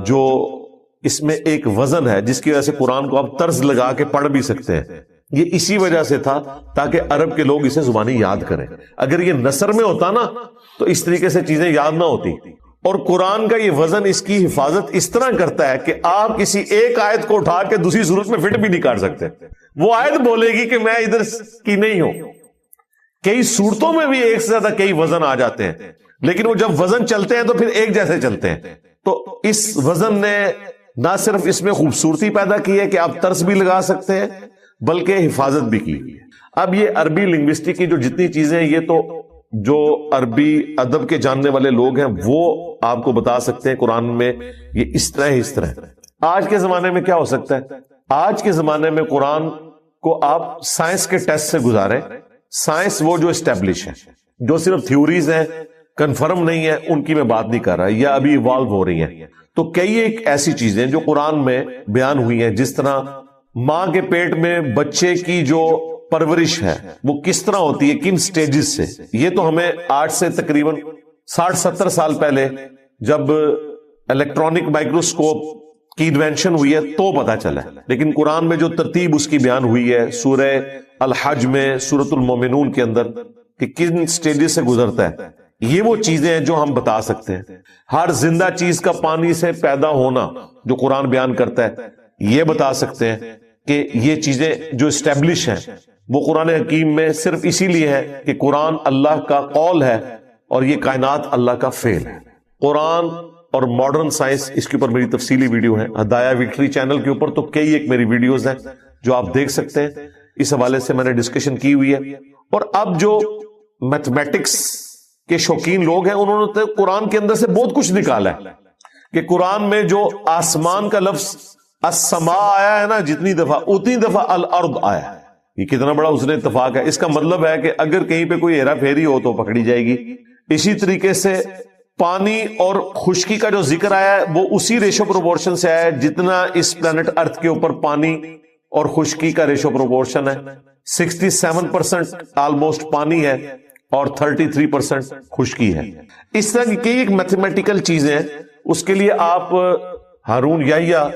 جو اس میں ایک وزن ہے جس کی وجہ سے قرآن کو آپ طرز لگا کے پڑھ بھی سکتے ہیں، یہ اسی وجہ سے تھا تاکہ عرب کے لوگ اسے زبانی یاد کریں۔ اگر یہ نثر میں ہوتا نا تو اس طریقے سے چیزیں یاد نہ ہوتی۔ اور قرآن کا یہ وزن اس کی حفاظت اس طرح کرتا ہے کہ آپ کسی ایک آیت کو اٹھا کے دوسری صورت میں فٹ بھی نہیں کر سکتے۔ وہ آیت بولے گی کہ میں ادھر کی نہیں ہوں۔ کئی صورتوں میں بھی ایک سے زیادہ کئی وزن آ جاتے ہیں، لیکن وہ جب وزن چلتے ہیں تو پھر ایک جیسے چلتے ہیں۔ تو اس وزن نے نہ صرف اس میں خوبصورتی پیدا کی ہے کہ آپ طرز بھی لگا سکتے ہیں، بلکہ حفاظت بھی کی ہے۔ اب یہ عربی لنگوسٹک کی جو جتنی چیزیں ہیں، یہ تو جو عربی ادب کے جاننے والے لوگ ہیں وہ آپ کو بتا سکتے ہیں قرآن میں یہ اس طرح اس طرح۔ آج کے زمانے میں کیا ہو سکتا ہے؟ آج کے زمانے میں قرآن کو آپ سائنس کے ٹیسٹ سے گزاریں۔ سائنس وہ جو اسٹیبلش ہے، جو صرف تھیوریز ہیں، کنفرم نہیں ہے، ان کی میں بات نہیں کر رہا، یا ابھی ایوالو ہو رہی ہیں۔ تو کئی ایک ایسی چیزیں جو قرآن میں بیان ہوئی ہیں، جس طرح ماں کے پیٹ میں بچے کی جو پرورش ہے وہ کس طرح ہوتی ہے، کن سٹیجز سے، یہ تو ہمیں آج سے تقریباً 60-70 سال پہلے جب الیکٹرانک مائکروسکوپ کی انوینشن ہوئی ہے تو پتا چلا ہے۔ لیکن قرآن میں جو ترتیب اس کی بیان ہوئی ہے سورہ الحج میں، سورۃ المومنون کے اندر، کہ کن سٹیجز سے گزرتا ہے، یہ وہ چیزیں ہیں جو ہم بتا سکتے ہیں۔ ہر زندہ چیز کا پانی سے پیدا ہونا جو قرآن بیان کرتا ہے، یہ بتا سکتے ہیں کہ یہ چیزیں جو اسٹیبلش ہیں وہ قرآن حکیم میں صرف اسی لیے ہے کہ قرآن اللہ کا قول ہے اور یہ کائنات اللہ کا فعل ہے۔ قرآن اور ماڈرن سائنس، اس کے اوپر میری تفصیلی ویڈیو ہے ہدایہ وکٹری چینل کے اوپر، تو کئی ایک میری ویڈیوز ہیں جو آپ دیکھ سکتے ہیں، اس حوالے سے میں نے ڈسکشن کی ہوئی ہے۔ اور اب جو میتھمیٹکس کے شوقین لوگ ہیں انہوں نے قرآن کے اندر سے بہت کچھ نکالا ہے، کہ قرآن میں جو آسمان کا لفظ السماء آیا ہے نا جتنی دفعہ، اتنی دفعہ الارض آیا ہے۔ یہ کتنا بڑا اس نے اتفاق ہے۔ اس کا مطلب ہے کہ اگر کہیں پہ کوئی ہیرا پھیری ہو تو پکڑی جائے گی۔ اسی طریقے سے پانی اور خشکی کا جو ذکر آیا ہے وہ اسی ریشو پروپورشن سے آیا ہے جتنا اس پلانٹ ارتھ کے اوپر پانی اور خشکی کا ریشو پروپورشن ہے۔ 67% آلموسٹ پانی ہے اور 33% خشکی ہے۔ اس طرح کی کئی ایک میتھمیٹیکل چیزیں ہیں۔ اس کے لیے آپ ہارون یحییٰ،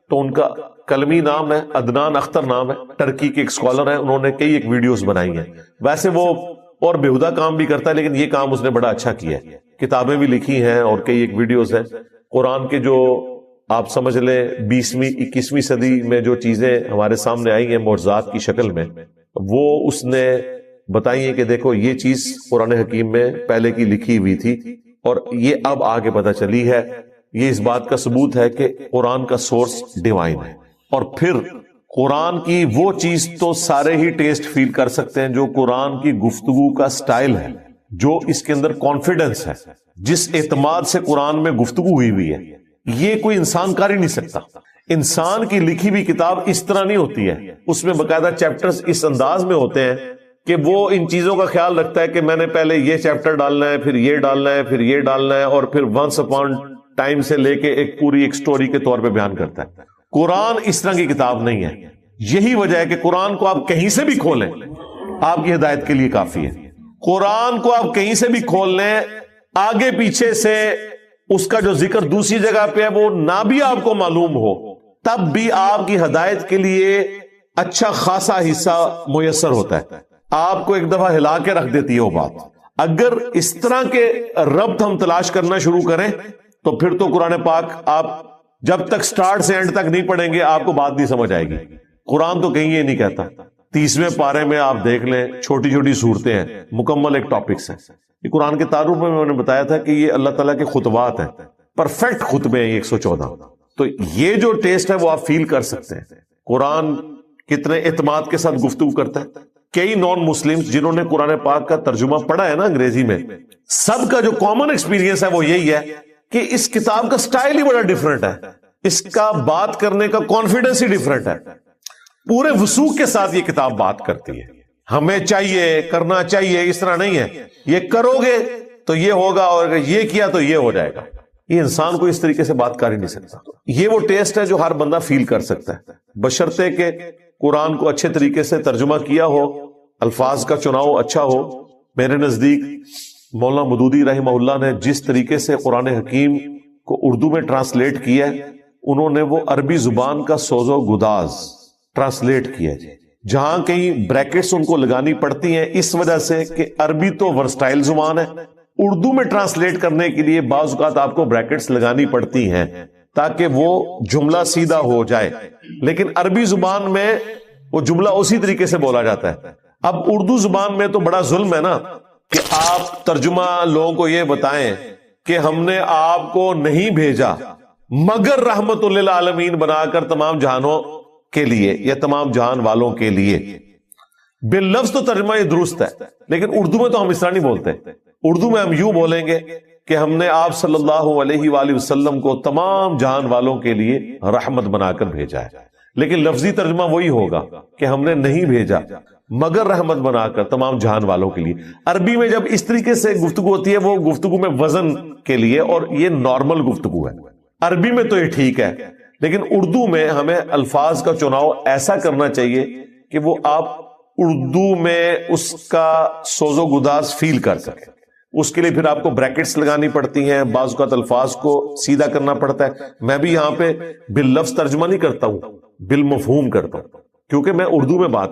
تو ان کا کلمی نام ہے، عدنان اختر نام ہے، ٹرکی کے ایک سکولر ہیں، انہوں نے کئی ایک ویڈیوز بنائی ہیں۔ ویسے وہ اور بےہودہ کام بھی کرتا ہے لیکن یہ کام اس نے بڑا اچھا کیا ہے، کتابیں بھی لکھی ہیں اور کئی ایک ویڈیوز ہیں۔ قرآن کے جو آپ سمجھ لیں 20ویں 21ویں صدی میں جو چیزیں ہمارے سامنے آئی ہیں معجزات کی شکل میں، وہ اس نے بتائی ہیں کہ دیکھو یہ چیز قرآن حکیم میں پہلے کی لکھی ہوئی تھی اور یہ اب آگے پتہ چلی ہے۔ یہ اس بات کا ثبوت ہے کہ قرآن کا سورس ڈیوائن ہے۔ اور پھر قرآن کی وہ چیز تو سارے ہی ٹیسٹ فیل کر سکتے ہیں جو قرآن کی گفتگو کا سٹائل ہے، جو اس کے اندر کانفیڈنس ہے، جس اعتماد سے قرآن میں گفتگو ہوئی ہے، یہ کوئی انسان کر ہی نہیں سکتا۔ انسان کی لکھی ہوئی کتاب اس طرح نہیں ہوتی ہے، اس میں باقاعدہ چیپٹرز اس انداز میں ہوتے ہیں کہ وہ ان چیزوں کا خیال رکھتا ہے کہ میں نے پہلے یہ چیپٹر ڈالنا ہے، پھر یہ ڈالنا ہے، پھر یہ ڈالنا ہے، اور پھر ونس اپون ٹائم سے لے کے ایک پوری ایک سٹوری کے طور پہ بیان کرتا ہے۔ قرآن اس طرح کی کتاب نہیں ہے۔ یہی وجہ ہے کہ قرآن کو آپ کہیں سے بھی کھولیں آپ کی ہدایت کے لیے کافی ہے۔ قرآن کو آپ کہیں سے بھی کھول لیں، آگے پیچھے سے اس کا جو ذکر دوسری جگہ پہ ہے وہ نہ بھی آپ کو معلوم ہو، تب بھی آپ کی ہدایت کے لیے اچھا خاصا حصہ میسر ہوتا ہے۔ آپ کو ایک دفعہ ہلا کے رکھ دیتی ہے وہ بات۔ اگر اس طرح کے ربط ہم تلاش کرنا شروع کریں تو پھر تو قرآن پاک آپ جب تک سٹارٹ سے اینڈ تک نہیں پڑھیں گے آپ کو بات نہیں سمجھ آئے گی۔ قرآن تو کہیں یہ نہیں کہتا۔ 30ویں پارے میں آپ دیکھ لیں، چھوٹی چھوٹی صورتیں ہیں، مکمل ایک ٹاپکس ہیں۔ یہ قرآن کے تعارف میں نے بتایا تھا کہ یہ اللہ تعالیٰ کے خطبات ہیں، پرفیکٹ خطبے ہیں 114۔ تو یہ جو ٹیسٹ ہے وہ آپ فیل کر سکتے ہیں۔ قرآن کتنے اعتماد کے ساتھ گفتگو کرتا ہے، کئی نان مسلم جنہوں نے قرآن پاک کا ترجمہ پڑھا ہے نا انگریزی میں، سب کا جو کامن ایکسپیرینس ہے وہ یہی ہے کہ اس کتاب کا سٹائل ہی بڑا ڈیفرنٹ ہے، اس کا بات کرنے کا کانفیڈنس ہی ڈیفرنٹ ہے، پورے وثوق کے ساتھ یہ کتاب بات کرتی ہے، ہمیں چاہیے کرنا چاہیے، اس طرح نہیں ہے یہ کرو گے تو یہ ہوگا اور اگر یہ کیا تو یہ ہو جائے گا۔ یہ انسان کو اس طریقے سے بات کر ہی نہیں سکتا۔ یہ وہ ٹیسٹ ہے جو ہر بندہ فیل کر سکتا ہے، بشرطے کہ قرآن کو اچھے طریقے سے ترجمہ کیا ہو، الفاظ کا چناؤ اچھا ہو۔ میرے نزدیک مولانا مودودی رحمہ اللہ نے جس طریقے سے قرآن حکیم کو اردو میں ٹرانسلیٹ کیا ہے، انہوں نے وہ عربی زبان کا سوز و گداز ٹرانسلیٹ کیا ہے، جہاں کہیں بریکٹس ان کو لگانی پڑتی ہیں اس وجہ سے کہ عربی تو ورسٹائل زبان ہے، اردو میں ٹرانسلیٹ کرنے کے لیے بعض اوقات آپ کو بریکٹس لگانی پڑتی ہیں تاکہ وہ جملہ سیدھا ہو جائے، لیکن عربی زبان میں وہ جملہ اسی طریقے سے بولا جاتا ہے۔ اب اردو زبان میں تو بڑا ظلم ہے نا کہ آپ ترجمہ لوگوں کو یہ بتائیں کہ ہم نے آپ کو نہیں بھیجا مگر رحمت للعالمین بنا کر تمام جہانوں کے لیے یا تمام جہان والوں کے لیے۔ باللفظ تو ترجمہ یہ درست ہے، لیکن اردو میں تو ہم اس طرح نہیں بولتے۔ اردو میں ہم یوں بولیں گے کہ ہم نے آپ صلی اللہ علیہ وآلہ وسلم کو تمام جہان والوں کے لیے رحمت بنا کر بھیجا ہے، لیکن لفظی ترجمہ وہی ہوگا کہ ہم نے نہیں بھیجا مگر رحمت بنا کر تمام جہان والوں کے لیے۔ عربی میں جب اس طریقے سے گفتگو ہوتی ہے وہ گفتگو میں وزن کے لیے، اور یہ نارمل گفتگو ہے، عربی میں تو یہ ٹھیک ہے، لیکن اردو میں ہمیں الفاظ کا چناؤ ایسا کرنا چاہیے کہ وہ آپ اردو میں اس کا سوز و گداز فیل کر سکیں۔ اس کے لیے پھر آپ کو بریکٹس لگانی پڑتی ہیں، بعض اوقات الفاظ کو سیدھا کرنا پڑتا ہے۔ میں بھی یہاں پہ باللفظ ترجمہ نہیں کرتا ہوں، بالمفہوم کرتا ہوں، کیونکہ میں اردو میں بات